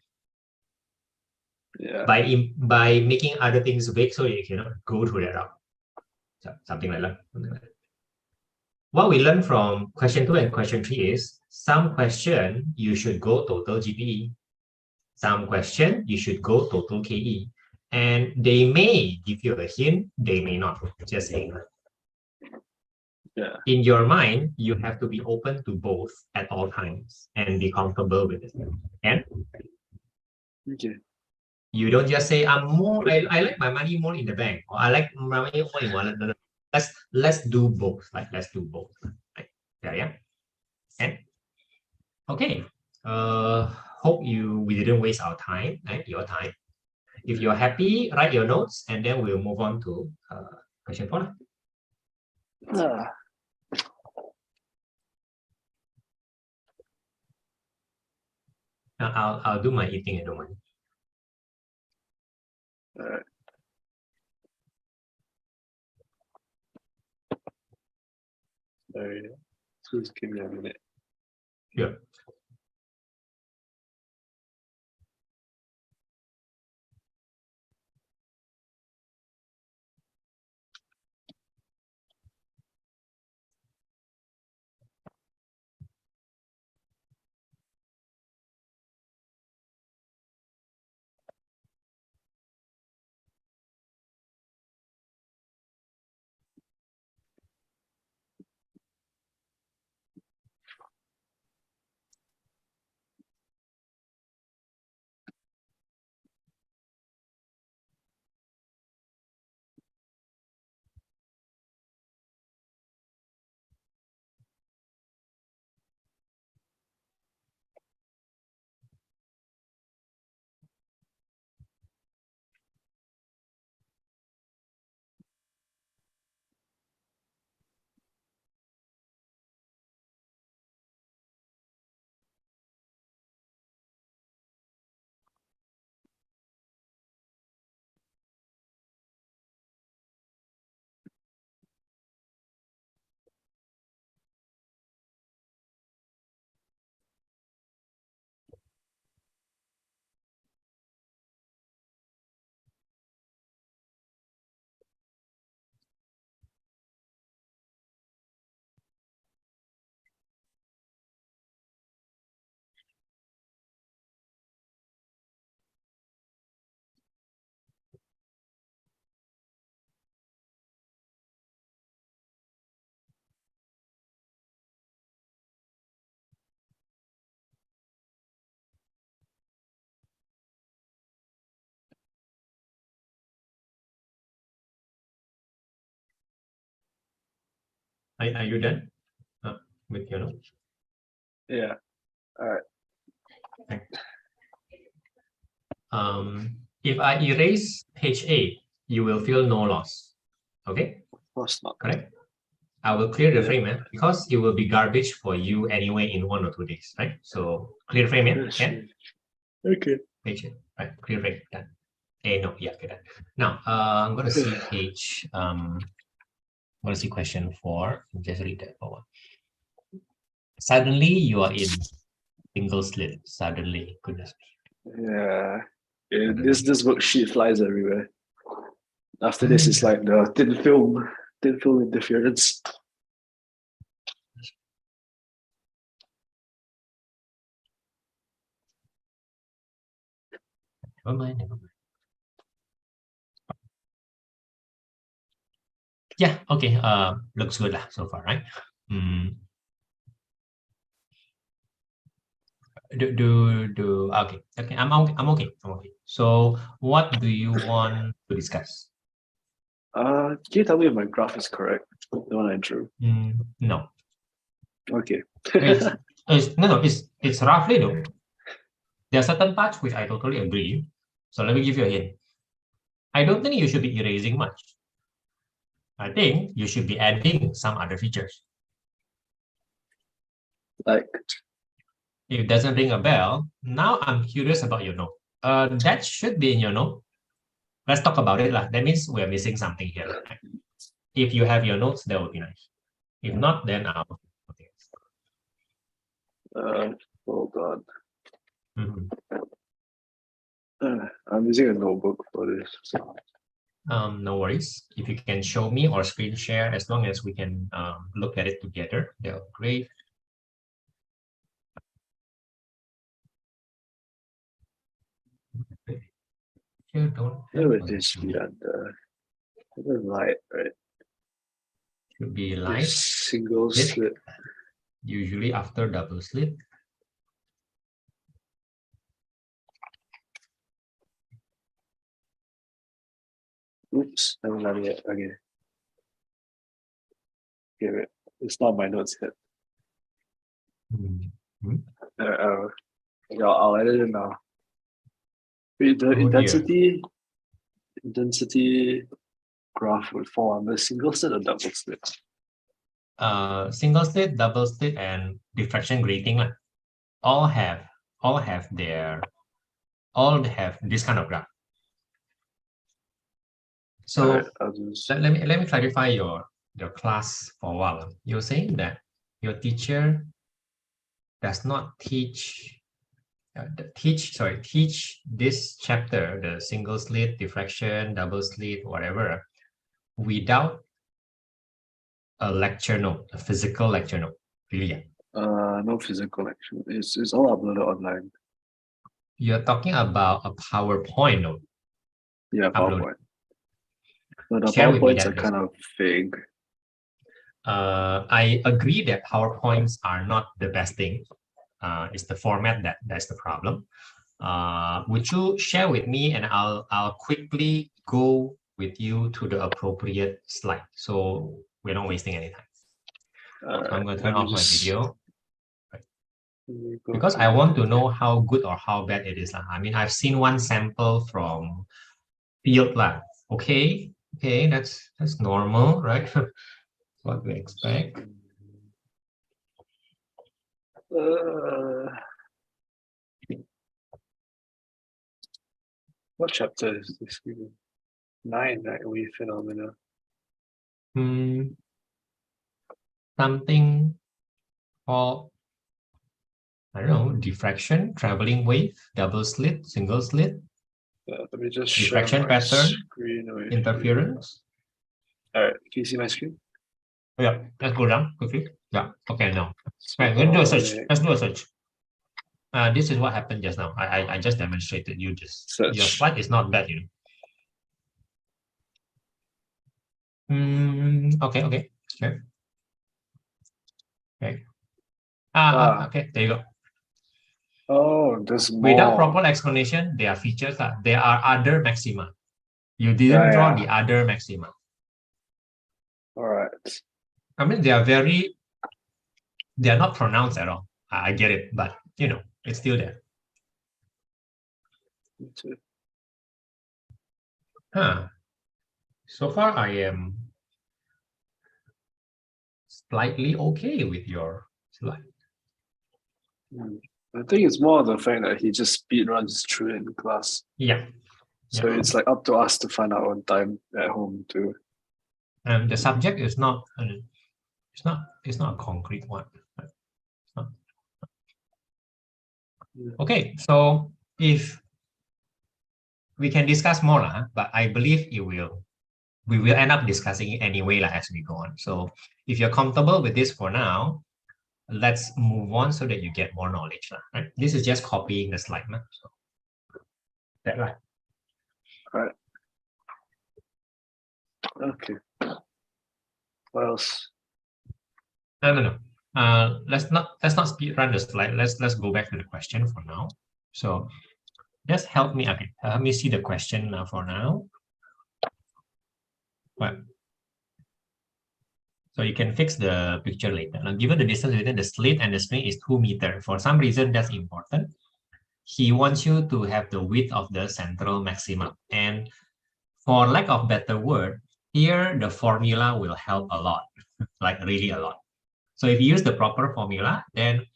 [SPEAKER 1] Yeah.
[SPEAKER 2] By making other things vague so you cannot go through that route. Something like that. What we learned from question 2 and question 3 is some question you should go total GPE. some question, you should go total KE. And they may give you a hint, they may not. Just saying.
[SPEAKER 1] Yeah.
[SPEAKER 2] In your mind, you have to be open to both at all times and be comfortable with it. And
[SPEAKER 1] Okay.
[SPEAKER 2] you don't just say, I like my money more in the bank, or I like my money more in wallet. No. Let's do both. Let's do both. Right? Yeah. And okay. Hope we didn't waste our time, right? Your time. If you're happy, write your notes, and then we'll move on to question 4. I'll do my eating, I don't mind.
[SPEAKER 1] All right. Sorry. Please give me a minute.
[SPEAKER 2] Sure. Are you done with your notes?
[SPEAKER 1] Yeah. All right.
[SPEAKER 2] If I erase page 8, you will feel no loss. Okay?
[SPEAKER 1] Of course not.
[SPEAKER 2] Correct? I will clear the frame, because it will be garbage for you anyway in 1 or 2 days, right? So clear frame, okay?
[SPEAKER 1] Okay.
[SPEAKER 2] Page 8, right? Clear frame, done. No, yeah, okay, done. Now, I'm going to see page, I'm going to see question 4. Just read that for one. Suddenly, you are in single slit. Suddenly, goodness me.
[SPEAKER 1] Yeah. This worksheet flies everywhere. After this, it's like the thin film interference.
[SPEAKER 2] Never mind. Yeah, okay. Looks good so far, right? Okay. I'm okay. So what do you want to discuss?
[SPEAKER 1] Can you tell me if my graph is correct? The one I drew.
[SPEAKER 2] No.
[SPEAKER 1] Okay.
[SPEAKER 2] It's roughly though. There are certain parts which I totally agree. So let me give you a hint. I don't think you should be erasing much. I think you should be adding some other features.
[SPEAKER 1] Like,
[SPEAKER 2] if it doesn't ring a bell, now I'm curious about your note. That should be in your note. Let's talk about it. That means we're missing something here. Right? If you have your notes, that would be nice. If not, then I'll.
[SPEAKER 1] hold on.
[SPEAKER 2] Mm-hmm.
[SPEAKER 1] I'm using a notebook for this.
[SPEAKER 2] No worries. If you can show me or screen share, as long as we can look at it together, that would be great. You don't
[SPEAKER 1] Where
[SPEAKER 2] have
[SPEAKER 1] would
[SPEAKER 2] a
[SPEAKER 1] this be
[SPEAKER 2] light.
[SPEAKER 1] under? Under light, right?
[SPEAKER 2] Should be
[SPEAKER 1] This
[SPEAKER 2] light,
[SPEAKER 1] single
[SPEAKER 2] slit,
[SPEAKER 1] slit.
[SPEAKER 2] usually after double slit.
[SPEAKER 1] Oops, I haven't done it yet. Okay. Okay, wait. It's not my notes yet. Yeah, I'll edit it now. Wait, the
[SPEAKER 2] Oh dear.
[SPEAKER 1] intensity graph would fall under single slit or double slit.
[SPEAKER 2] Single slit, double slit, and diffraction grating all have this kind of graph. So
[SPEAKER 1] Alright, I'll just
[SPEAKER 2] let me clarify your class for a while. You're saying that your teacher does not teach this chapter, the single slit, diffraction, double slit, whatever, without a lecture note, a physical lecture note. Really?
[SPEAKER 1] no physical lecture. It's all uploaded online.
[SPEAKER 2] You're talking about a PowerPoint note.
[SPEAKER 1] Yeah,
[SPEAKER 2] Upload.
[SPEAKER 1] PowerPoint. But the
[SPEAKER 2] Share with me
[SPEAKER 1] PowerPoints
[SPEAKER 2] that,
[SPEAKER 1] are
[SPEAKER 2] please.
[SPEAKER 1] kind of vague.
[SPEAKER 2] I agree that PowerPoints are not the best thing. It's the format that's the problem. Would you share with me, and I'll quickly go with you to the appropriate slide, so we're not wasting any time. So I'm going to turn off my video because I want to know how good or how bad it is. I mean, I've seen one sample from field lab. Okay, that's normal, right? What we expect.
[SPEAKER 1] What chapter is this? 9, right? Wave phenomena.
[SPEAKER 2] Something called, I don't know, diffraction, traveling wave, double slit, single slit.
[SPEAKER 1] Let me just
[SPEAKER 2] diffraction
[SPEAKER 1] share my
[SPEAKER 2] pattern,
[SPEAKER 1] screen.
[SPEAKER 2] interference.
[SPEAKER 1] All right, can you see my screen?
[SPEAKER 2] Yeah, let's go down quickly. Yeah, okay, now.
[SPEAKER 1] So,
[SPEAKER 2] Right, let's do a search. Let's do a search. This is what happened just now. I just demonstrated you this.
[SPEAKER 1] Search.
[SPEAKER 2] Your slide is not bad, you know. Okay. Okay. Okay, there you go.
[SPEAKER 1] Oh, there's more.
[SPEAKER 2] Without proper explanation, there are features. There are other maxima. You didn't draw the other maxima.
[SPEAKER 1] All right.
[SPEAKER 2] I mean, they are not pronounced at all. I get it, but you know, it's still there.
[SPEAKER 1] Me too.
[SPEAKER 2] So far, I am slightly okay with your slide.
[SPEAKER 1] I think it's more the fact that he just speed runs through in class.
[SPEAKER 2] Yeah.
[SPEAKER 1] So it's like up to us to find our own time at home too.
[SPEAKER 2] And the subject is not it's not a concrete one. Okay, so if we can discuss more, but I believe we will end up discussing it anyway as we go on. So if you're comfortable with this for now, let's move on so that you get more knowledge. Right? This is just copying the slide. So that right.
[SPEAKER 1] All right. Okay. What else?
[SPEAKER 2] No. Let's not speed run the slide. Let's go back to the question for now. So just help me. Okay, help me see the question for now. Well, so you can fix the picture later. Now, given the distance between the slit and the string is 2 meters, for some reason that's important. He wants you to have the width of the central maximum. And for lack of better word, here the formula will help a lot, like really a lot. So if you use the proper formula, then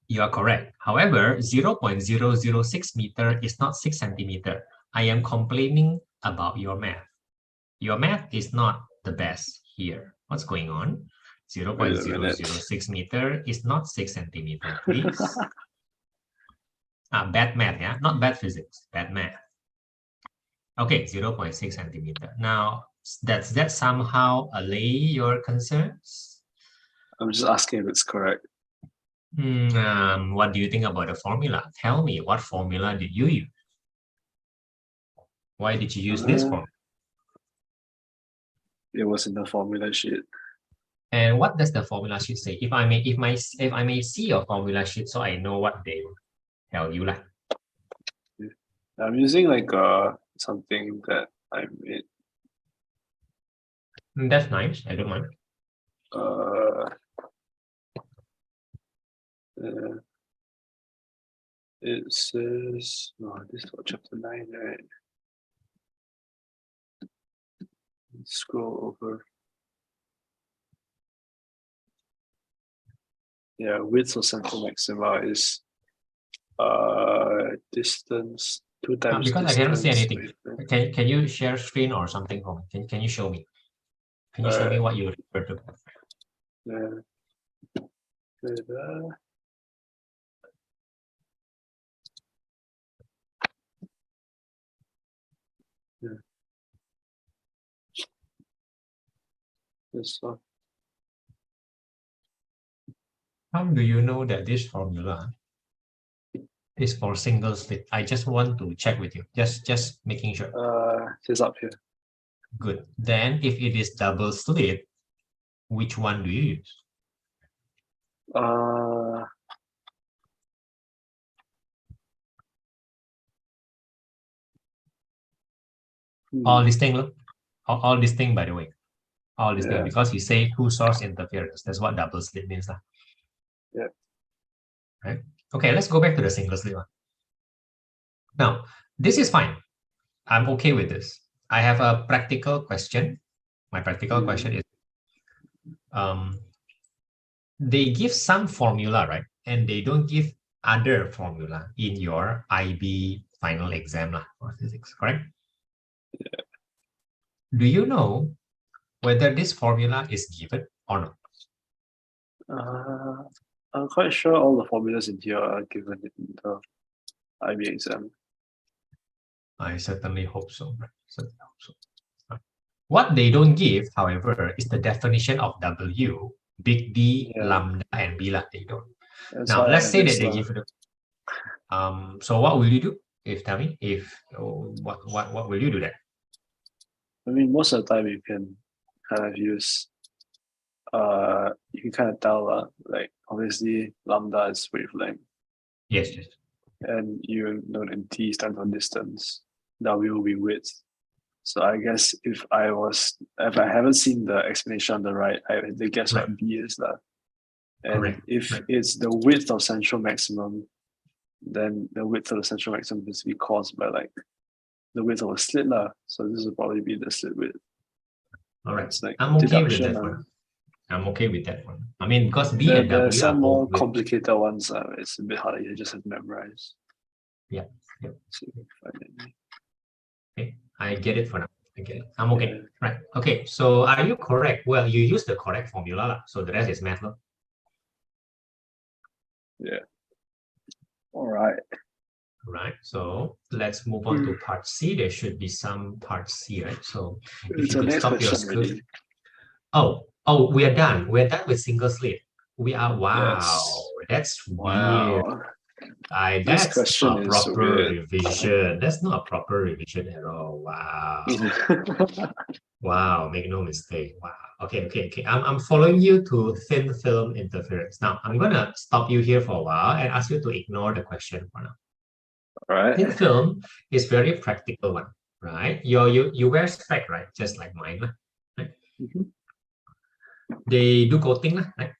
[SPEAKER 2] you are correct. However, 0.006 meter is not 6 centimeter. I am complaining about your math. Your math is not the best here. What's going on? 0.006 meter is not 6 centimeter, please. Bad math, yeah? Not bad physics, bad math. Okay, 0.6 centimeter. Now, does that somehow allay your concerns?
[SPEAKER 1] I'm just asking if it's correct.
[SPEAKER 2] What do you think about the formula? Tell me, what formula did you use? Why did you use this formula?
[SPEAKER 1] It was in the formula sheet.
[SPEAKER 2] And what does the formula sheet say? If I may see your formula sheet, so I know what they tell you lah.
[SPEAKER 1] I'm using like something that I made.
[SPEAKER 2] That's nice. I don't mind.
[SPEAKER 1] It says, oh, this is for chapter 9, right? Scroll over. Yeah, width of central maxima is distance 2 times
[SPEAKER 2] Because
[SPEAKER 1] distance.
[SPEAKER 2] I cannot see anything. Can you share screen or something for me? Can you show me? Can you show me what you refer to?
[SPEAKER 1] Yeah. Yeah. This one.
[SPEAKER 2] How do you know that this formula is for single slit? I just want to check with you. Just making sure.
[SPEAKER 1] It's up here.
[SPEAKER 2] Good. Then if it is double slit, which one do you use? All distinct, all distinct, by the way. All distinct, because you say two source interference. That's what double slit means.
[SPEAKER 1] Yeah.
[SPEAKER 2] Right. Okay, let's go back to the single slit one. Now, this is fine. I'm okay with this. I have a practical question. My practical question is, they give some formula, right? And they don't give other formula in your IB final exam for physics, correct?
[SPEAKER 1] Yeah.
[SPEAKER 2] Do you know whether this formula is given or not?
[SPEAKER 1] I'm quite sure all the formulas in here are given in the IB exam.
[SPEAKER 2] I certainly hope so. Certainly hope so. What they don't give, however, is the definition of W, big D, lambda, and B. They don't. Now, let's say that they give it. So what will you do? Tell me what will you do then?
[SPEAKER 1] I mean, most of the time you can kind of use, you can kind of tell, like obviously lambda is wavelength.
[SPEAKER 2] Yes.
[SPEAKER 1] And you know that T stands for distance, W will be width. So I guess if I haven't seen the explanation on the right, the guess what B is that. And
[SPEAKER 2] correct.
[SPEAKER 1] If it's the width of central maximum, then the width of the central maximum is to be caused by like the width of a slit lah. So this will probably be the slit width.
[SPEAKER 2] All right. Like I'm okay with that one. I'm okay with that one. I mean, because B and W
[SPEAKER 1] are some more complicated ones. It's a bit harder. You just have to memorize.
[SPEAKER 2] Yeah.
[SPEAKER 1] So
[SPEAKER 2] okay, I get it for now. I get it. I'm okay. Yeah. Right. Okay. So are you correct? Well, you use the correct formula, so the rest is math.
[SPEAKER 1] Yeah. All right.
[SPEAKER 2] Right. So let's move on to part C. There should be some part C, right? So if you could stop your screen. Oh, we are done. We're done with single slit. We are. Wow. Yes. That's weird. That's a proper revision. That's not a proper revision at all. Wow. Wow, make no mistake. Wow. Okay. I'm following you to thin film interference. Now, I'm going to stop you here for a while and ask you to ignore the question for now.
[SPEAKER 1] All right.
[SPEAKER 2] Thin film is very practical one, right? You wear spec, right? Just like mine, right? They do coating, right?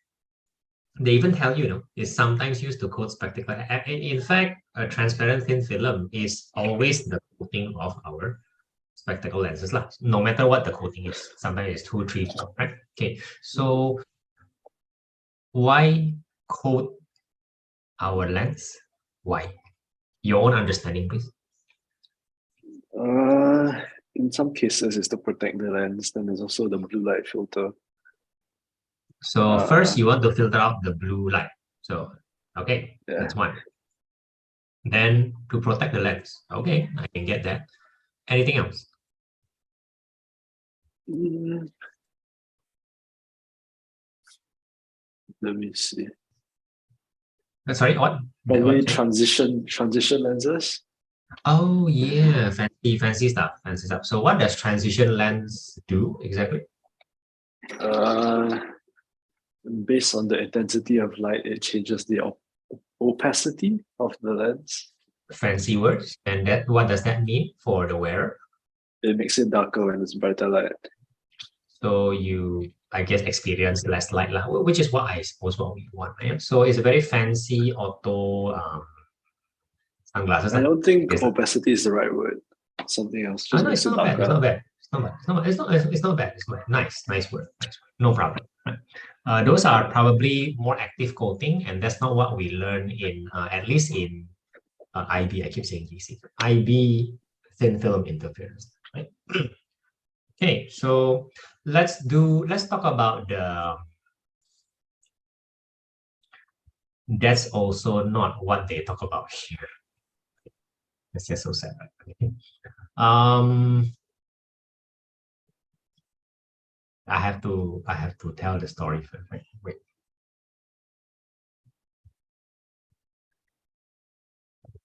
[SPEAKER 2] They even tell you, it's sometimes used to coat spectacle. In fact, a transparent thin film is always the coating of our spectacle lenses, no matter what the coating is. Sometimes it's 2, 3, 4, right? Okay, so why coat our lens? Why? Your own understanding, please.
[SPEAKER 1] In some cases, it's to protect the lens. Then there's also the blue light filter.
[SPEAKER 2] So first, you want to filter out the blue light. So, okay, that's one. Then to protect the lens. Okay, I can get that. Anything else?
[SPEAKER 1] Let me see.
[SPEAKER 2] Sorry, what?
[SPEAKER 1] Probably transition lenses.
[SPEAKER 2] Oh yeah, fancy stuff, fancy stuff. So what does transition lens do exactly?
[SPEAKER 1] Uh, Based on the intensity of light, it changes the opacity of the lens.
[SPEAKER 2] Fancy words. And that what does that mean for the wearer?
[SPEAKER 1] It makes it darker when it's brighter light.
[SPEAKER 2] So you, I guess, experience less light, lah, which is what I suppose what we want. Right? So it's a very fancy auto sunglasses.
[SPEAKER 1] I
[SPEAKER 2] Lah.
[SPEAKER 1] don't think
[SPEAKER 2] Yes.
[SPEAKER 1] opacity is the right word. Something else just
[SPEAKER 2] No,
[SPEAKER 1] makes
[SPEAKER 2] it's
[SPEAKER 1] it
[SPEAKER 2] not bad. It's
[SPEAKER 1] darker.
[SPEAKER 2] not bad. It's not bad. It's not, it's not, it's not bad. It's not bad. Nice word. Nice word. No problem. Right? Those are probably more active coating, and that's not what we learn in, at least in IB. I keep saying GC. IB thin film interference. Right. Okay, so let's talk about the. That's also not what they talk about here. It's just so sad. Okay. I have to tell the story first. Right? Wait.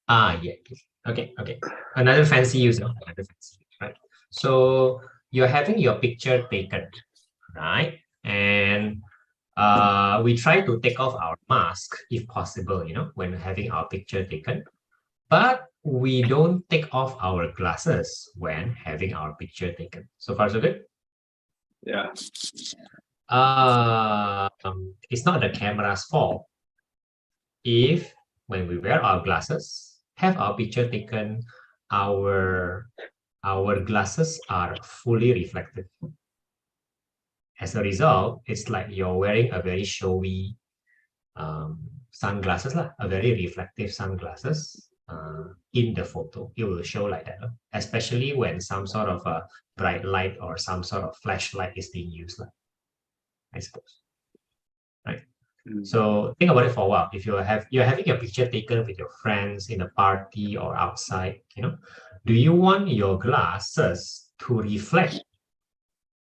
[SPEAKER 2] Yeah. Okay. Another fancy use. Another fancy use, right? So you're having your picture taken, right? And we try to take off our mask if possible, when having our picture taken. But we don't take off our glasses when having our picture taken. So far, so good.
[SPEAKER 1] Yeah.
[SPEAKER 2] It's not the camera's fault if when we wear our glasses, have our picture taken, our glasses are fully reflected. As a result, it's like you're wearing a very showy sunglasses, a very reflective sunglasses in the photo. It will show like that, especially when some sort of a bright light or some sort of flashlight is being used, I suppose. Right. So think about it for a while. If you're having a picture taken with your friends in a party or outside, do you want your glasses to reflect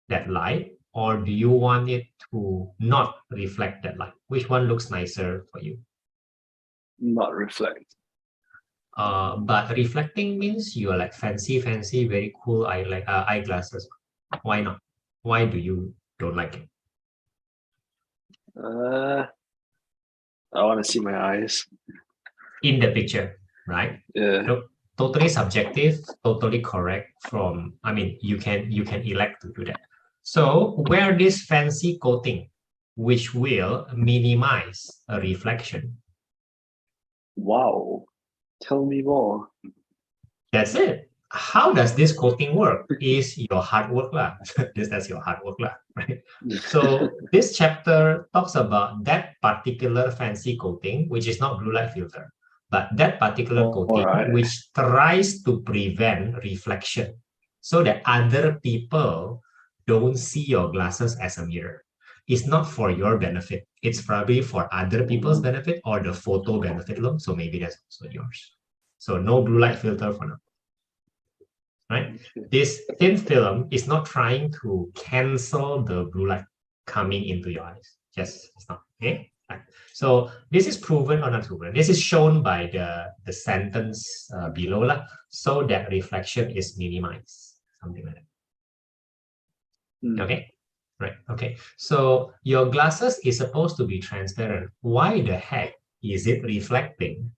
[SPEAKER 2] that light, or do you want it to not reflect that light? Which one looks nicer for you?
[SPEAKER 1] Not reflect.
[SPEAKER 2] But reflecting means you are like fancy, very cool eyeglasses. Why not? Why do you don't like it?
[SPEAKER 1] I want to see my eyes.
[SPEAKER 2] In the picture, right?
[SPEAKER 1] Yeah.
[SPEAKER 2] So, totally subjective, totally correct. You can elect to do that. So wear this fancy coating, which will minimize a reflection.
[SPEAKER 1] Wow. Tell me more.
[SPEAKER 2] That's it. How does this coating work? Is your hard work lah. That's your hard work lah, right? So this chapter talks about that particular fancy coating, which is not blue light filter, but that particular coating which tries to prevent reflection so that other people don't see your glasses as a mirror. It's not for your benefit. It's probably for other people's benefit or the photo benefit. So maybe that's also yours. So no blue light filter for now. Right? This thin film is not trying to cancel the blue light coming into your eyes. Just it's not. Okay. Right. So this is proven or not proven. This is shown by the sentence below, so that reflection is minimized. Something like that. Okay. Right. Okay. So your glasses is supposed to be transparent. Why the heck is it reflecting?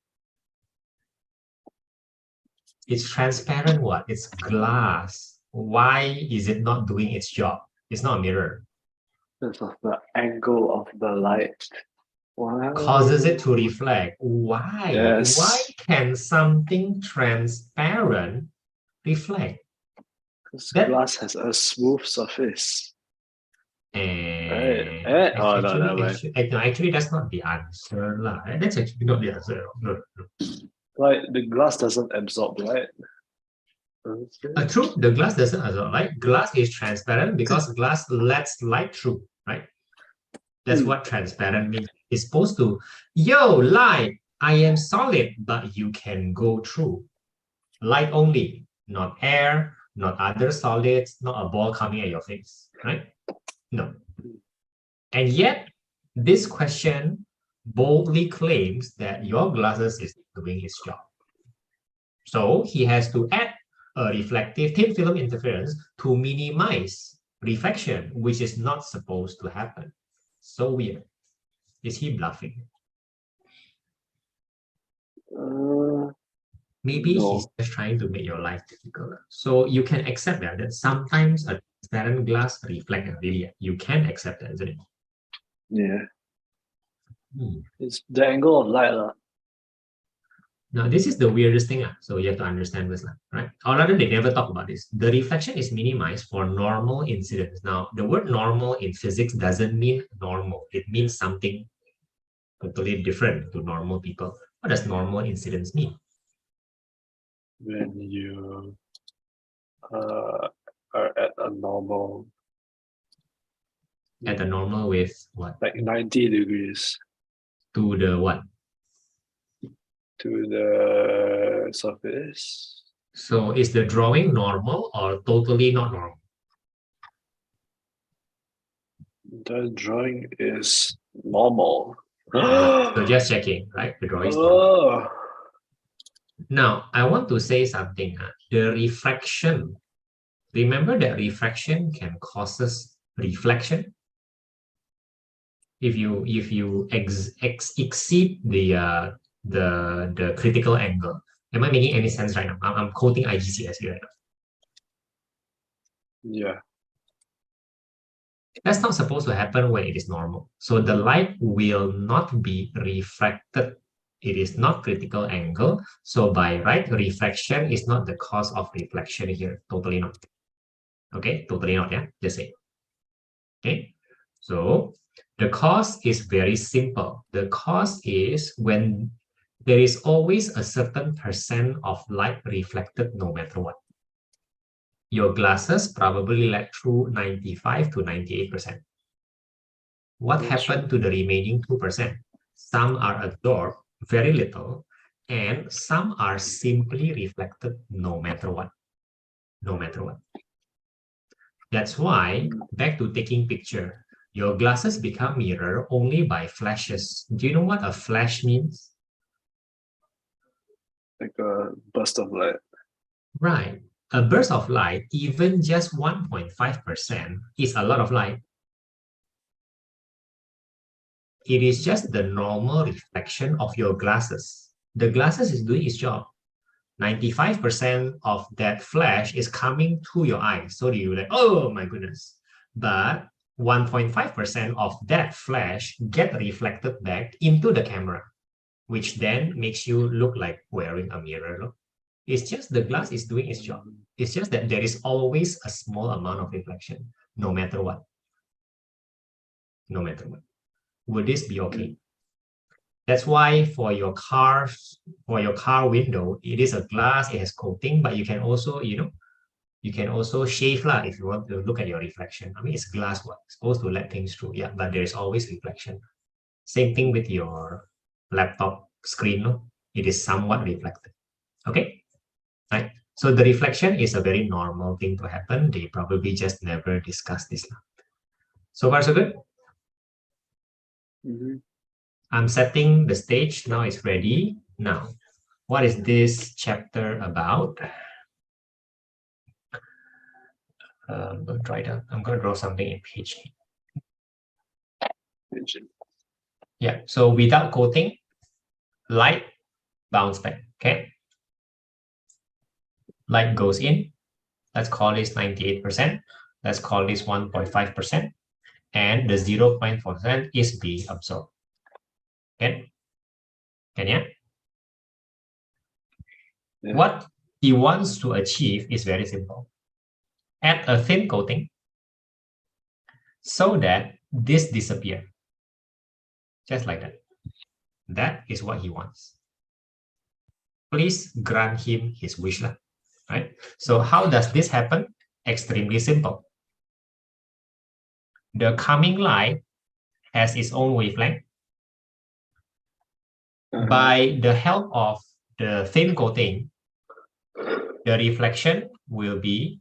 [SPEAKER 2] It's transparent what? It's glass. Why is it not doing its job? It's not a mirror.
[SPEAKER 1] Because of the angle of the light.
[SPEAKER 2] Wow. Causes it to reflect. Why? Yes. Why can something transparent reflect?
[SPEAKER 1] Because glass has a smooth surface.
[SPEAKER 2] Actually, that's not the answer. That's actually not the answer. No.
[SPEAKER 1] Like the glass doesn't absorb light.
[SPEAKER 2] True, the glass doesn't absorb light. Glass is transparent because glass lets light through, right? That's what transparent means. It's supposed to, light, I am solid, but you can go through. Light only, not air, not other solids, not a ball coming at your face, right? No. And yet, this question boldly claims that your glasses is doing its job. So he has to add a reflective thin film interference to minimize reflection, which is not supposed to happen. So weird. Is he bluffing? Maybe
[SPEAKER 1] No.
[SPEAKER 2] he's just trying to make your life difficult. So you can accept that sometimes a transparent glass reflects really. You can accept that, isn't it?
[SPEAKER 1] Yeah. It's the angle of light.
[SPEAKER 2] Now, this is the weirdest thing. So you have to understand this, right? Or rather, they never talk about this. The reflection is minimized for normal incidence. Now, the word normal in physics doesn't mean normal. It means something totally different to normal people. What does normal incidence mean?
[SPEAKER 1] When you are at a normal,
[SPEAKER 2] At a normal with what?
[SPEAKER 1] like 90 degrees
[SPEAKER 2] To the what?
[SPEAKER 1] to the surface.
[SPEAKER 2] So is the drawing normal or totally not normal?
[SPEAKER 1] The drawing is normal.
[SPEAKER 2] So just checking, right? The drawing is normal. Now, I want to say something. The refraction, remember that refraction can causes reflection. If you exceed the critical angle. Am I making any sense right now? I'm quoting IGCSE right now.
[SPEAKER 1] Yeah.
[SPEAKER 2] That's not supposed to happen when it is normal. So the light will not be refracted. It is not critical angle. So by right, refraction is not the cause of reflection here. Totally not. Okay, totally not, yeah? Just say. Okay, so the cause is very simple. The cause is when there is always a certain percent of light reflected no matter what. Your glasses probably let through 95 to 98%. What happened to the remaining 2%? Some are absorbed very little, and some are simply reflected no matter what. No matter what. That's why, back to taking picture, your glasses become mirror only by flashes. Do you know what a flash means?
[SPEAKER 1] Like a burst of light.
[SPEAKER 2] Right. A burst of light, even just 1.5%, is a lot of light. It is just the normal reflection of your glasses. The glasses is doing its job. 95% of that flash is coming to your eyes. So you're like, oh my goodness. But 1.5% of that flash get reflected back into the camera, which then makes you look like wearing a mirror. Look. It's just the glass is doing its job. It's just that there is always a small amount of reflection, no matter what. No matter what. Would this be okay? That's why for your car window, it is a glass, it has coating, but you can also, you can also shave lah if you want to look at your reflection. I mean, it's glass, what? It's supposed to let things through, yeah, but there is always reflection. Same thing with your laptop screen, no? It is somewhat reflected. Okay, right? So the reflection is a very normal thing to happen. They probably just never discuss this. So far, so good? I'm setting the stage. Now it's ready. Now, what is this chapter about? I'm going to try that. I'm going to draw something in page. Yeah, so without coating, light bounce back, okay? Light goes in. Let's call this 98%. Let's call this 1.5%. And the 0.4% is being absorbed. Okay? Can you? Yeah. What he wants to achieve is very simple. Add a thin coating so that this disappears. Just like that. That is what he wants. Please grant him his wish, right? So how does this happen? Extremely simple. The coming light has its own wavelength. By the help of the thin coating, the reflection will be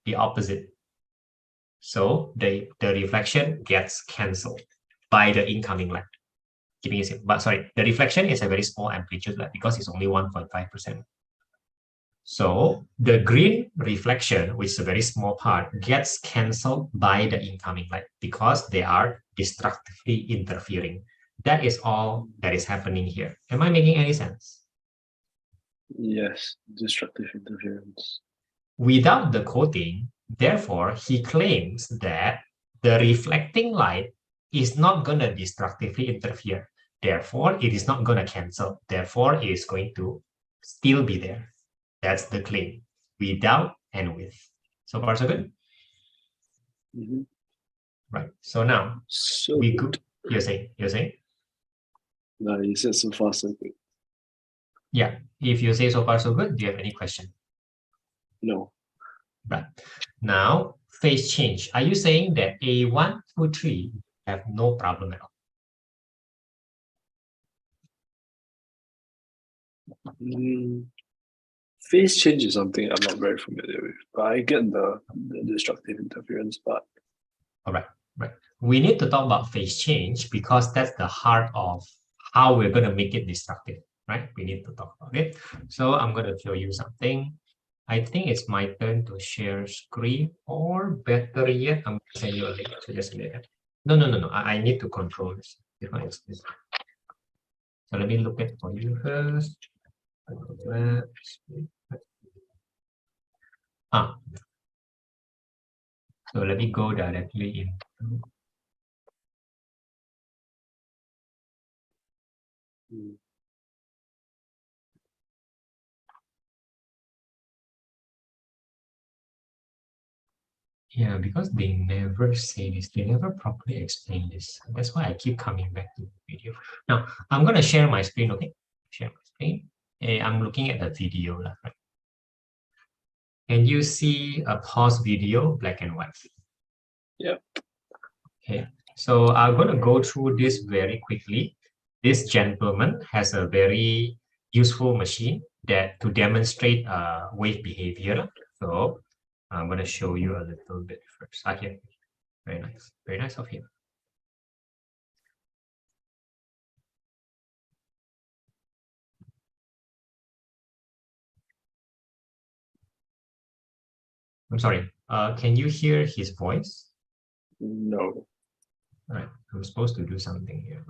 [SPEAKER 2] the opposite. So the reflection gets cancelled by the incoming light. But sorry, the reflection is a very small amplitude because it's only 1.5%. So the green reflection, which is a very small part, gets cancelled by the incoming light because they are destructively interfering. That is all that is happening here. Am I making any sense?
[SPEAKER 1] Yes, destructive interference.
[SPEAKER 2] Without the coating, therefore, he claims that the reflecting light is not going to destructively interfere. Therefore, it is not going to cancel. Therefore, it is going to still be there. That's the claim, without and with. So far, so good?
[SPEAKER 1] Mm-hmm.
[SPEAKER 2] Right. So now,
[SPEAKER 1] So
[SPEAKER 2] we
[SPEAKER 1] good.
[SPEAKER 2] go. You're saying?
[SPEAKER 1] No, you said so far, so good.
[SPEAKER 2] Yeah. If you say so far, so good, do you have any question?
[SPEAKER 1] No.
[SPEAKER 2] Right. Now, phase change. Are you saying that A1, 2, 3 have no problem at all?
[SPEAKER 1] Phase change is something I'm not very familiar with, but I get the destructive interference part.
[SPEAKER 2] All right. We need to talk about phase change because that's the heart of how we're going to make it destructive, right? We need to talk about it. So I'm going to show you something. I think it's my turn to share screen, or better yet, I'm going to send you a link. So just a minute. No. I need to control this. So let me look at for you first. So let me go directly into. Yeah, because they never say this, they never properly explain this. That's why I keep coming back to the video. Now, I'm going to share my screen, okay? Share my screen. I'm looking at the video. Right? Can you see a pause video, black and white?
[SPEAKER 1] Yeah.
[SPEAKER 2] Okay, so I'm going to go through this very quickly. This gentleman has a very useful machine that to demonstrate wave behavior. So I'm going to show you a little bit first. Okay, very nice of him. I'm sorry. Can you hear his voice?
[SPEAKER 1] No.
[SPEAKER 2] All right. I'm supposed to do something here.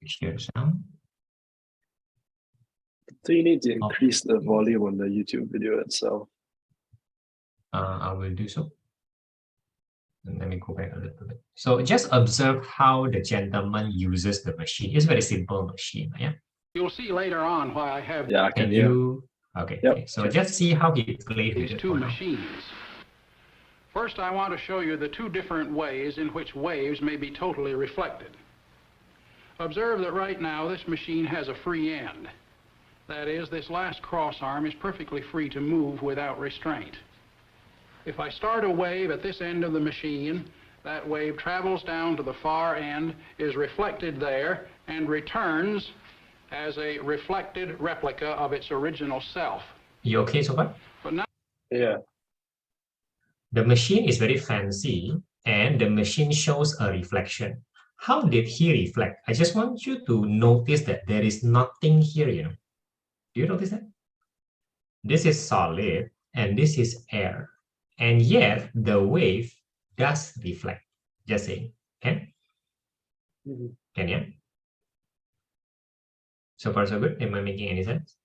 [SPEAKER 2] Share sound.
[SPEAKER 1] So you need to increase the volume on the YouTube video itself.
[SPEAKER 2] I will do so. And let me go back a little bit. So just observe how the gentleman uses the machine. It's a very simple machine. Yeah.
[SPEAKER 3] You'll see later on why I have.
[SPEAKER 1] Yeah, I can hear.
[SPEAKER 2] You? Okay.
[SPEAKER 1] Yep.
[SPEAKER 2] Okay. So just see how he plays with
[SPEAKER 3] These
[SPEAKER 2] it
[SPEAKER 3] two
[SPEAKER 2] for now.
[SPEAKER 3] machines. First, I want to show you the two different ways in which waves may be totally reflected. Observe that right now this machine has a free end. That is, this last cross arm is perfectly free to move without restraint. If I start a wave at this end of the machine, that wave travels down to the far end, is reflected there, and returns as a reflected replica of its original self.
[SPEAKER 2] You okay so far?
[SPEAKER 3] But now,
[SPEAKER 1] Yeah.
[SPEAKER 2] The machine is very fancy and the machine shows a reflection. How did he reflect? I just want you to notice that there is nothing here, you know. Do you notice that? This is solid and this is air. And yet the wave does reflect. Just saying. Okay? Can you? So far so good? Am I making any sense?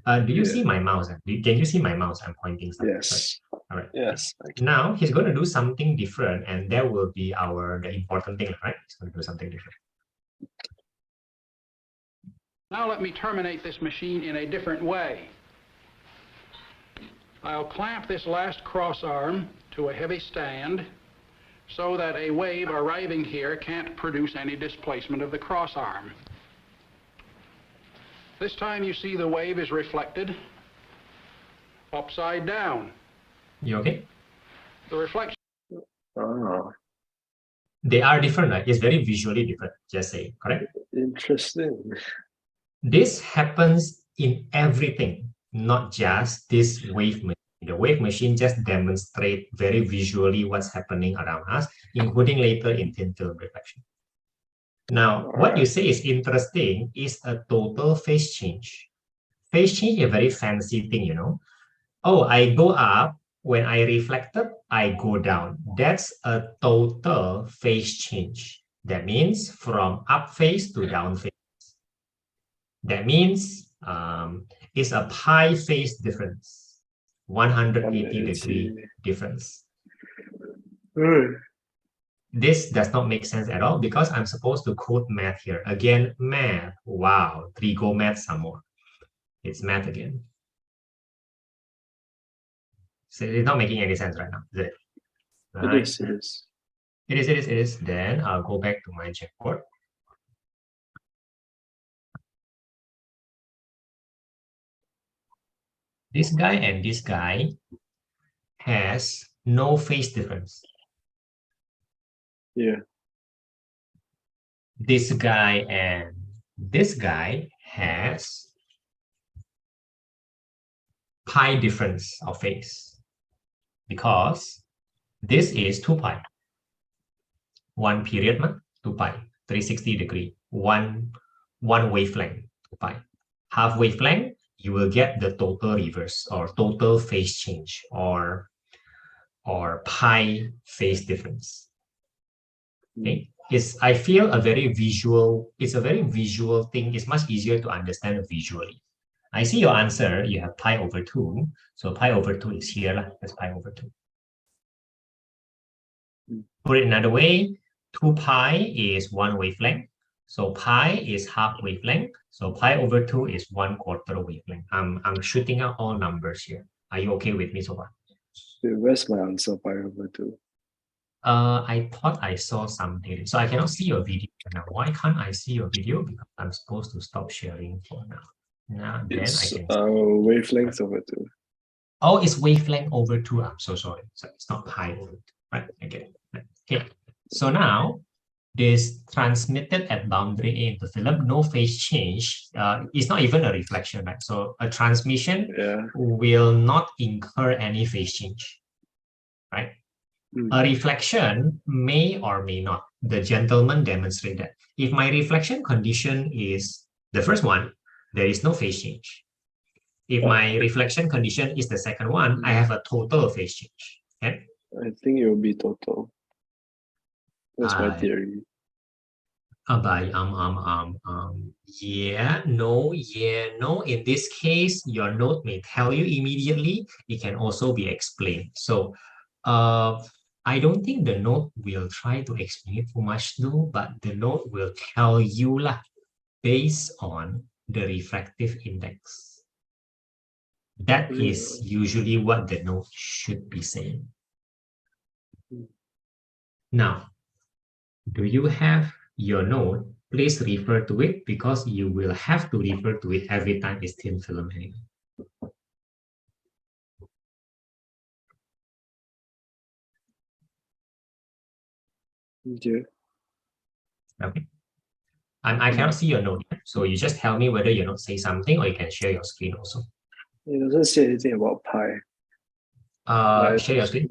[SPEAKER 2] Do you see my mouse? Can you see my mouse? I'm pointing something.
[SPEAKER 1] Yes.
[SPEAKER 2] All right.
[SPEAKER 1] Yes.
[SPEAKER 2] Now he's going to do something different, and that will be the important thing, right? He's going to do something different.
[SPEAKER 3] Now let me terminate this machine in a different way. I'll clamp this last cross arm to a heavy stand so that a wave arriving here can't produce any displacement of the cross arm. This time you see the wave is reflected upside down.
[SPEAKER 2] You okay?
[SPEAKER 3] The reflection.
[SPEAKER 1] Oh,
[SPEAKER 2] They are different, right? It's very visually different, just say, correct?
[SPEAKER 1] interesting.
[SPEAKER 2] This happens in everything, not just this wave machine. The wave machine just demonstrates very visually what's happening around us, including later in thin film reflection. Now, what you say is interesting is a total phase change. Phase change is a very fancy thing, you know. Oh, I go up. When I reflected, I go down. That's a total phase change. That means from up phase to down phase. That means it's a pi phase difference, 180 degree difference. This does not make sense at all because I'm supposed to quote math here. Again, math. Wow, trigo math some more. It's math again. So it's not making any sense right now, is it?
[SPEAKER 1] Right. It is.
[SPEAKER 2] It is. Then I'll go back to my checkboard. This guy and this guy has no phase difference.
[SPEAKER 1] Yeah.
[SPEAKER 2] This guy and this guy has pi difference of phase because this is 2 pi. One period, 2 pi, 360 degree, one wavelength, 2 pi. Half wavelength, you will get the total reverse or total phase change or pi phase difference. Okay, I feel it's a very visual thing. It's much easier to understand visually. I see your answer. You have pi over 2. So pi over 2 is here. That's pi over 2. Put it another way, 2 pi is 1 wavelength. So pi is half wavelength. So pi over 2 is 1/4 wavelength. I'm shooting out all numbers here. Are you okay with me so far?
[SPEAKER 1] Where's my answer, pi over 2?
[SPEAKER 2] I thought I saw something. So I cannot see your video now. Why can't I see your video? Because I'm supposed to stop sharing for now. Now then
[SPEAKER 1] it's,
[SPEAKER 2] I can
[SPEAKER 1] wavelength over 2.
[SPEAKER 2] Oh, it's wavelength over 2. I'm so sorry. So it's not pi over 2. Right, I get it. Okay. So now this transmitted at boundary A into film, no phase change. It's not even a reflection, right? So a transmission will not incur any phase change, right? A reflection may or may not. The gentleman demonstrated that. If my reflection condition is the first one, there is no phase change. If my reflection condition is the second one, I have a total phase change. Okay?
[SPEAKER 1] I think it will be total. That's my theory.
[SPEAKER 2] Yeah, no. In this case, your note may tell you immediately. It can also be explained. So, I don't think the note will try to explain it too much though, but the note will tell you based on the refractive index. That is usually what the note should be saying. Now, do you have your note? Please refer to it because you will have to refer to it every time it's thin film anyway.
[SPEAKER 1] Yeah.
[SPEAKER 2] Okay. And I cannot see your note, so you just tell me whether your note says something, or you can share your screen also.
[SPEAKER 1] It doesn't say anything about pi.
[SPEAKER 2] Share your screen.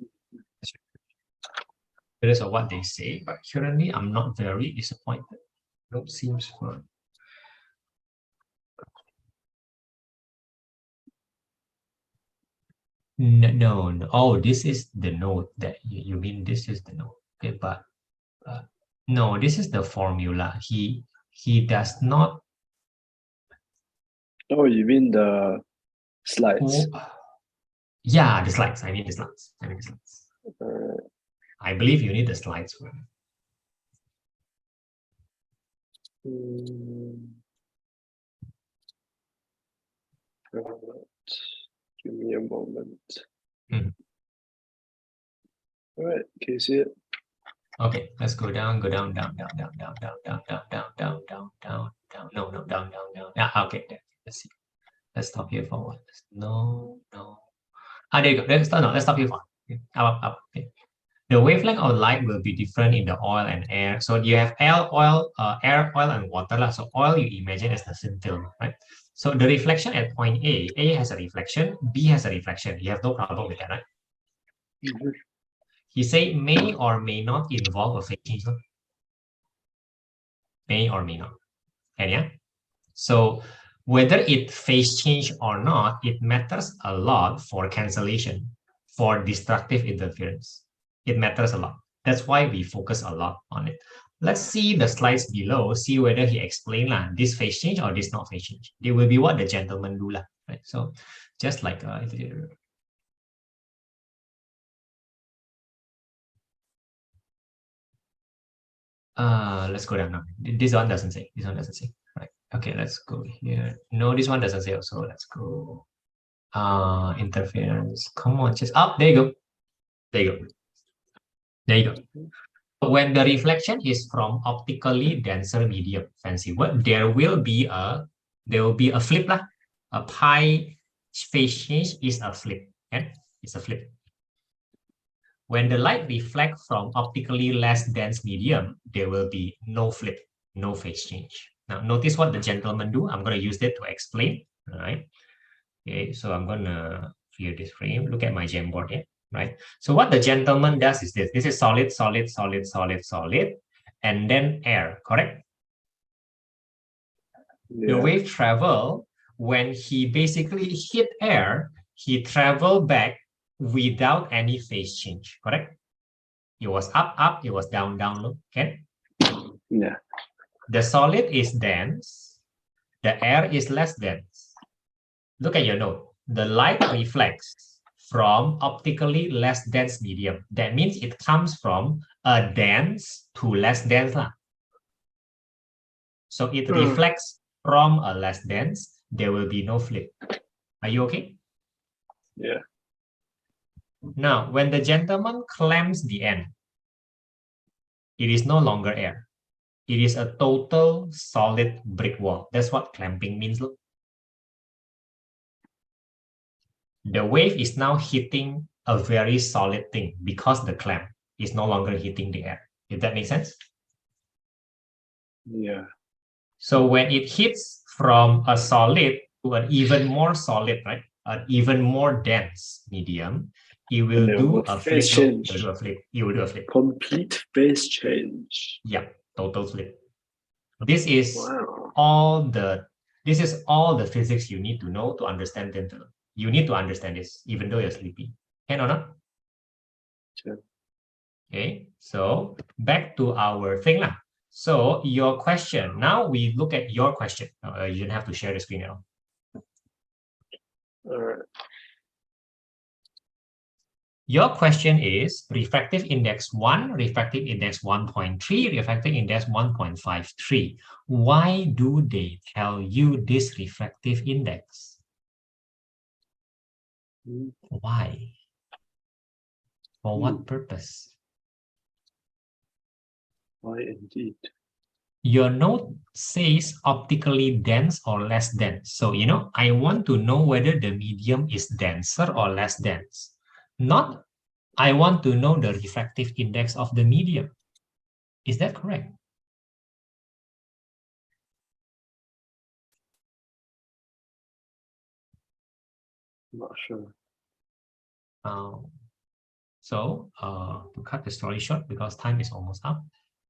[SPEAKER 2] That is what they say, but currently I'm not very disappointed. Note seems fine. No. Oh, this is the note that you mean. This is the note. Okay, but no, this is the formula. He does not.
[SPEAKER 1] Oh, you mean the slides?
[SPEAKER 2] Yeah, the slides. I need the slides. I believe you need the slides for
[SPEAKER 1] Give me a moment. All right, can you see it?
[SPEAKER 2] Okay, let's go down. No, down. Yeah, okay, let's see. Let's stop here for a while. No. There you go. Let's stop here for up. Okay. The wavelength of light will be different in the oil and air. So you have air, oil, and water. So oil you imagine as the thin film, right? So the reflection at point A has a reflection, B has a reflection. You have no problem with that, right? He said may or may not involve a phase change. May or may not. And yeah. So whether it phase change or not, it matters a lot for cancellation, for destructive interference. It matters a lot. That's why we focus a lot on it. Let's see the slides below, see whether he explained this phase change or this not phase change. It will be what the gentleman do. Right? So just like let's go down now. This one doesn't say. This one doesn't say. Right. Okay, let's go here. No, this one doesn't say also. Let's go. Interference. Come on, just up. There you go. There you go. There you go. When the reflection is from optically denser medium, fancy word, there will be a flip lah. A pi phase change is a flip. Okay? It's a flip. When the light reflects from optically less dense medium, there will be no flip, no phase change. Now, notice what the gentleman do. I'm going to use that to explain. All right. Okay, so I'm going to clear this frame. Look at my Jamboard here. Right. So what the gentleman does is this. This is solid, solid, solid, solid, solid, and then air. Correct? Yeah. The wave travel, when he basically hit air, he traveled back without any phase change, correct? It was up, up, it was down, down, look, okay?
[SPEAKER 1] Yeah.
[SPEAKER 2] The solid is dense, the air is less dense. Look at your note. The light reflects from optically less dense medium. That means it comes from a dense to less dense. So it reflects from a less dense, there will be no flip. Are you okay?
[SPEAKER 1] Yeah.
[SPEAKER 2] Now, when the gentleman clamps the end, it is no longer air. It is a total solid brick wall. That's what clamping means. Look. The wave is now hitting a very solid thing because the clamp is no longer hitting the air. If that makes sense?
[SPEAKER 1] Yeah.
[SPEAKER 2] So when it hits from a solid to an even more solid, right? An even more dense medium, it will do a flip.
[SPEAKER 1] Change.
[SPEAKER 2] It will do a flip. It will do a flip.
[SPEAKER 1] Complete phase change.
[SPEAKER 2] Yeah, total flip. This is all the physics you need to know to understand them. You need to understand this, even though you're sleepy. Can or not?
[SPEAKER 1] Sure.
[SPEAKER 2] Okay, so back to our thing now. So your question. Now we look at your question. You don't have to share the screen at all.
[SPEAKER 1] All right.
[SPEAKER 2] Your question is refractive index 1, refractive index 1.3, refractive index 1.53. Why do they tell you this refractive index? Why? For what purpose?
[SPEAKER 1] Why indeed?
[SPEAKER 2] Your note says optically dense or less dense. So, I want to know whether the medium is denser or less dense. Not, I want to know the refractive index of the medium. Is that correct?
[SPEAKER 1] Not sure.
[SPEAKER 2] So, to cut the story short, because time is almost up,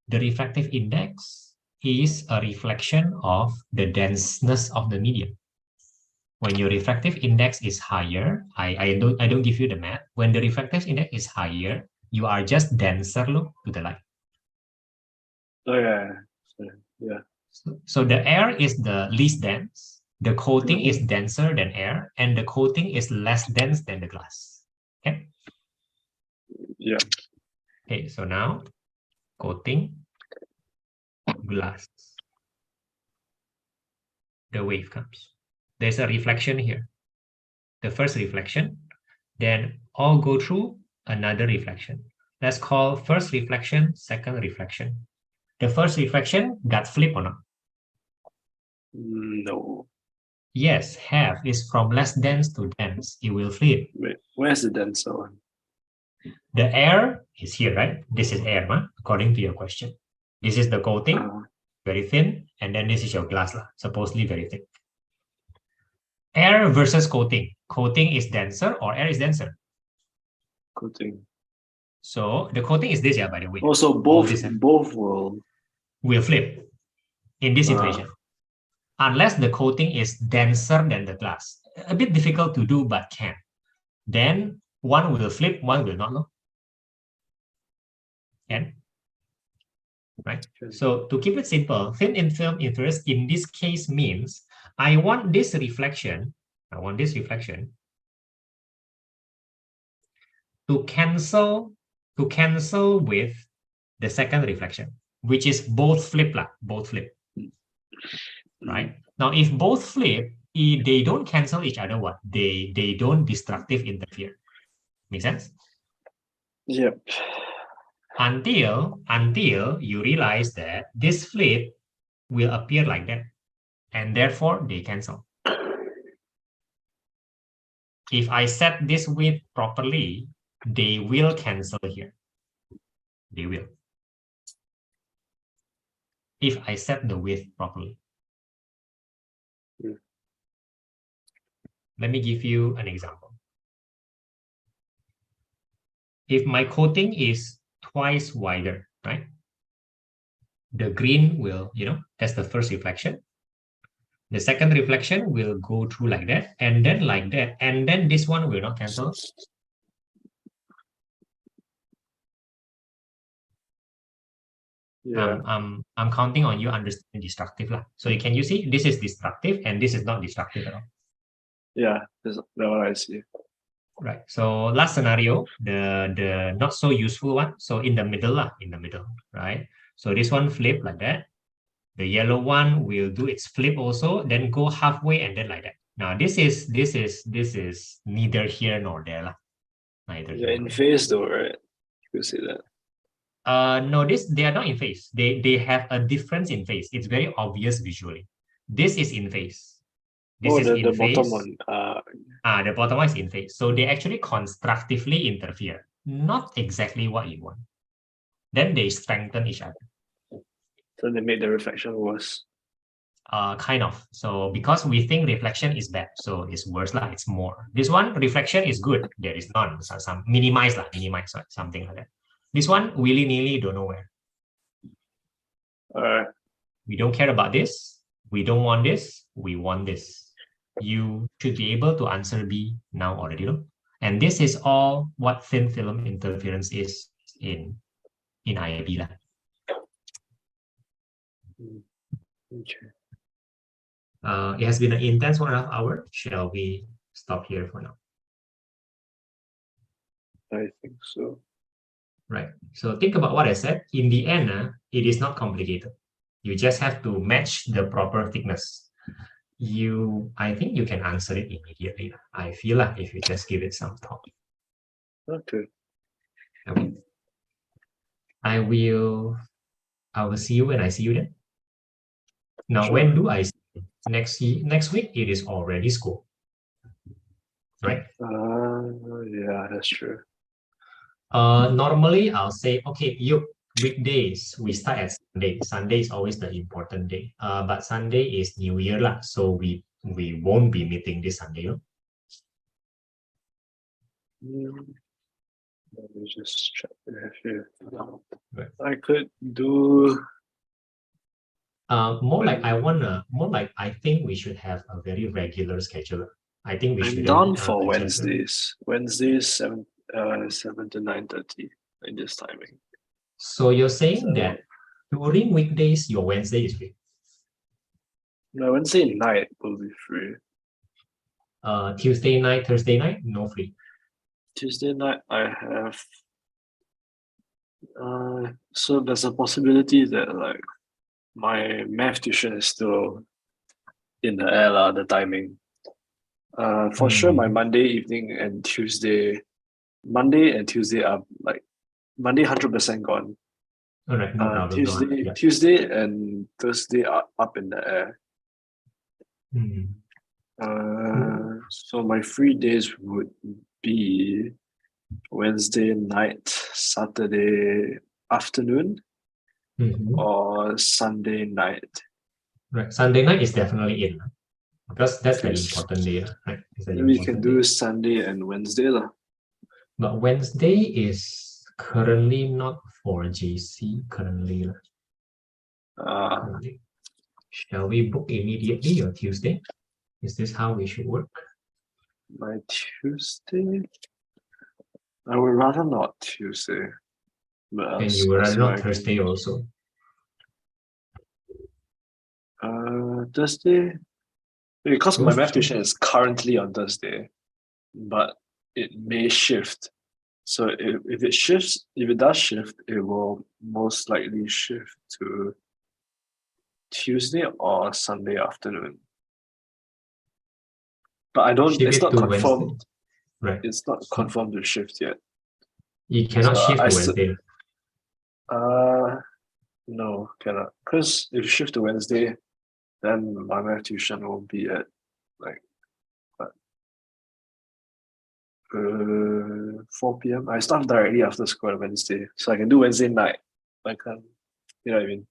[SPEAKER 2] the refractive index is a reflection of the denseness of the medium. When your refractive index is higher, I don't give you the math. When the refractive index is higher, you are just denser, look, to the light.
[SPEAKER 1] Oh yeah. Yeah.
[SPEAKER 2] So the air is the least dense, the coating is denser than air, and the coating is less dense than the glass. Okay.
[SPEAKER 1] Yeah.
[SPEAKER 2] Okay, so now coating, glass. The wave comes. There's a reflection here. The first reflection, then all go through another reflection. Let's call first reflection, second reflection. The first reflection got flip or not?
[SPEAKER 1] No.
[SPEAKER 2] Yes, have is from less dense to dense. It will flip.
[SPEAKER 1] Wait, where's the denser one?
[SPEAKER 2] The air is here, right? This is air, according to your question. This is the coating, very thin, and then this is your glass, supposedly very thick. Air versus coating. Coating is denser or air is denser?
[SPEAKER 1] Coating.
[SPEAKER 2] So the coating is this, by the way.
[SPEAKER 1] Also, both will
[SPEAKER 2] flip. in this situation, unless the coating is denser than the glass. A bit difficult to do, but can. Then one will flip, one will not. No? Can? Right? So to keep it simple, thin film interference in this case means I want this reflection to cancel with the second reflection, which is both flip. Right? Now, if both flip, they don't cancel each other, what? They don't destructive interfere. Make sense?
[SPEAKER 1] Yep.
[SPEAKER 2] Until you realize that this flip will appear like that, and therefore they cancel. If I set this width properly, they will cancel here. They will. If I set the width properly. Let me give you an example. If my coating is twice wider, right? The green will, that's the first reflection. The second reflection will go through like that, and then like that, and then this one will not cancel.
[SPEAKER 1] Yeah.
[SPEAKER 2] I'm counting on you understand destructive lah. So can you see this is destructive and this is not destructive at all.
[SPEAKER 1] Yeah, that's what I see.
[SPEAKER 2] Right. So last scenario, the not so useful one. So in the middle lah, right? So this one flip like that. The yellow one will do its flip also, then go halfway and then like that. Now this is neither here nor there lah. Neither.
[SPEAKER 1] Yeah, in phase though, right? You could say that.
[SPEAKER 2] No, they are not in phase. They have a difference in phase. It's very obvious visually. This is in phase. This is in
[SPEAKER 1] the
[SPEAKER 2] phase.
[SPEAKER 1] bottom one.
[SPEAKER 2] The bottom one is in phase. So they actually constructively interfere. Not exactly what you want. Then they strengthen each other.
[SPEAKER 1] So they made the reflection worse.
[SPEAKER 2] Kind of. So because we think reflection is bad, so it's worse lah. It's more. This one reflection is good. There is none. So some minimize something like that. This one willy-nilly, don't know where.
[SPEAKER 1] All right.
[SPEAKER 2] We don't care about this. We don't want this. We want this. You should be able to answer B now already. No? And this is all what thin film interference is in IB lah.
[SPEAKER 1] Okay.
[SPEAKER 2] It has been an intense 1.5 hours. Shall we stop here for now?
[SPEAKER 1] I think so.
[SPEAKER 2] Right. So think about what I said. In the end, it is not complicated. You just have to match the proper thickness. I think you can answer it immediately. I feel like if you just give it some thought.
[SPEAKER 1] Okay.
[SPEAKER 2] Okay. I will see you when I see you then. Now,
[SPEAKER 1] Sure.
[SPEAKER 2] when do I see you? Next week, it is already school. Right?
[SPEAKER 1] Yeah, that's true.
[SPEAKER 2] Normally, I'll say, okay, weekdays, we start at Sunday. Sunday is always the important day. But Sunday is New Year lah, so we won't be meeting this Sunday. No?
[SPEAKER 1] Let me just check here.
[SPEAKER 2] Right.
[SPEAKER 1] I could do.
[SPEAKER 2] More like I think we should have a very regular schedule. I think we should.
[SPEAKER 1] I'm down for Wednesdays. Wednesdays 7 to 9:30 in this timing.
[SPEAKER 2] So you're saying that during weekdays your Wednesday is free?
[SPEAKER 1] No, Wednesday night will be free.
[SPEAKER 2] Tuesday night, Thursday night, no free.
[SPEAKER 1] Tuesday night I have. So there's a possibility that like my math tuition is still in the air lah, the timing. For sure my Monday evening and Tuesday are like Monday 100% gone.
[SPEAKER 2] All right, no problem.
[SPEAKER 1] Tuesday and Thursday are up in the air. So my free days would be Wednesday night, Saturday afternoon, or Sunday night.
[SPEAKER 2] Right, Sunday night is definitely in because that's the important day, right?
[SPEAKER 1] We can do Sunday and Wednesday lah.
[SPEAKER 2] But Wednesday is currently not for JC currently. Shall we book immediately or Tuesday? Is this how we should work?
[SPEAKER 1] My Tuesday? I would rather not Tuesday. But
[SPEAKER 2] And you would rather not Thursday also?
[SPEAKER 1] Thursday? Because my math tuition is currently on Thursday, but it may shift. So if it shifts, if it does shift, it will most likely shift to Tuesday or Sunday afternoon. But I don't, it's not confirmed.
[SPEAKER 2] Wednesday. Right.
[SPEAKER 1] It's not confirmed to shift yet.
[SPEAKER 2] You cannot shift to Wednesday.
[SPEAKER 1] No, cannot. Because if you shift to Wednesday, then my math tuition will be at like 4 p.m. I start directly after school on Wednesday, so I can do Wednesday night. I can, you know what I mean?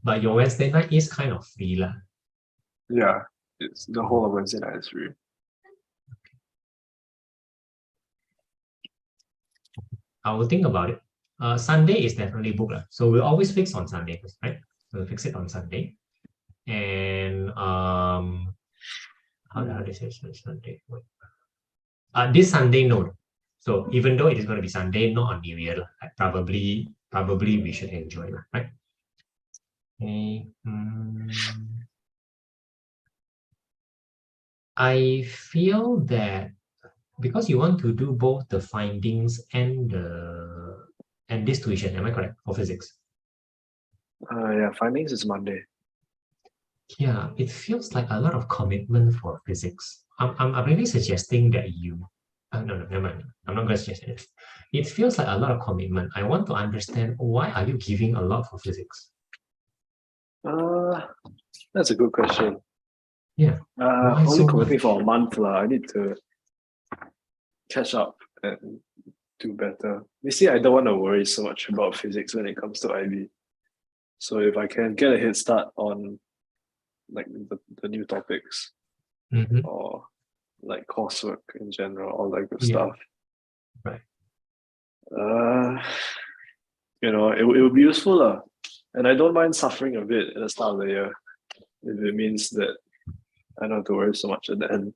[SPEAKER 2] But your Wednesday night is kind of free lah.
[SPEAKER 1] Yeah, it's the whole of Wednesday night is free.
[SPEAKER 2] I will think about it. Sunday is definitely booked lah. So we'll always fix on Sunday, right? So we'll fix it on Sunday. And how do I say Sunday? This Sunday, no. So even though it is going to be Sunday, not on New Year, probably we should enjoy, right? Okay. I feel that because you want to do both the findings and this tuition, am I correct, for physics?
[SPEAKER 1] Yeah, findings is Monday.
[SPEAKER 2] Yeah, it feels like a lot of commitment for physics. I'm really suggesting that you. No, never mind. I'm not going to suggest it. It feels like a lot of commitment. I want to understand, why are you giving a lot for physics?
[SPEAKER 1] That's a good question.
[SPEAKER 2] Yeah.
[SPEAKER 1] Only committing for a month lah. I need to catch up and do better. You see, I don't want to worry so much about physics when it comes to IB. So if I can get a head start on like the new topics, or like coursework in general, all that good stuff.
[SPEAKER 2] Right.
[SPEAKER 1] You know, it will be useful lah. And I don't mind suffering a bit at the start of the year if it means that I don't have to worry so much at the end.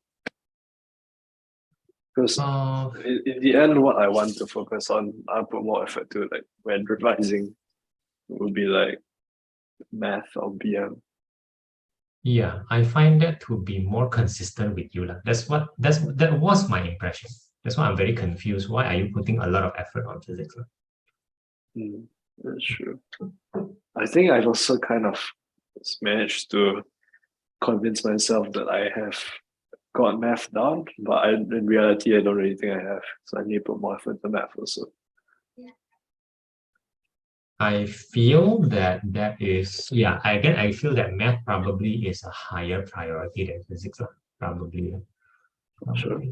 [SPEAKER 1] Because in the end, what I want to focus on, I'll put more effort to, like when revising, would be like math or BM.
[SPEAKER 2] Yeah, I find that to be more consistent with you. That was my impression. That's why I'm very confused. Why are you putting a lot of effort on physics?
[SPEAKER 1] That's true. I think I've also kind of managed to convince myself that I have got math down, but in reality, I don't really think I have. So I need to put more effort into math also.
[SPEAKER 2] I feel that is, again, I feel that math probably is a higher priority than physics, probably.
[SPEAKER 1] Sure.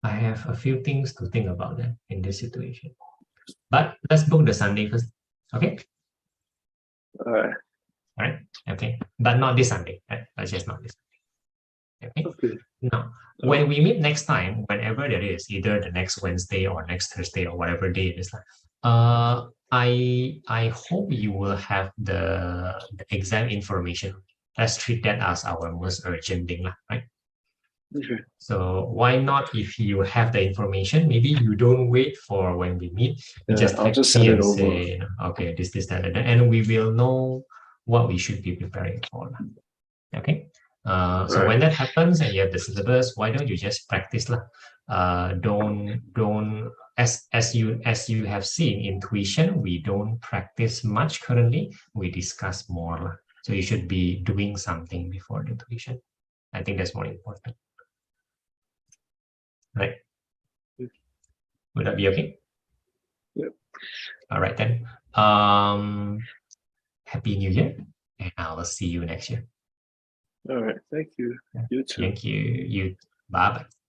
[SPEAKER 2] I have a few things to think about that in this situation. But let's book the Sunday first. Okay?
[SPEAKER 1] All
[SPEAKER 2] right. Okay. But not this Sunday. Right? That's just not this Sunday. Okay. Now, when we meet next time, whenever there is, either the next Wednesday or next Thursday or whatever day it is, I hope you will have the exam information. Let's treat that as our most urgent thing, right?
[SPEAKER 1] Okay.
[SPEAKER 2] So why not, if you have the information, maybe you don't wait for when we meet, you just text me and say, okay, this, that, and we will know what we should be preparing for. Okay. So when that happens and you have the syllabus, why don't you just practice lah? Don't as you have seen in tuition, we don't practice much currently. We discuss more lah. So you should be doing something before the tuition. I think that's more important. Right? Would that be okay?
[SPEAKER 1] Yep.
[SPEAKER 2] All right then. Happy New Year, and I will see you next year.
[SPEAKER 1] All right. Thank you. You too.
[SPEAKER 2] Thank you. Bye bye.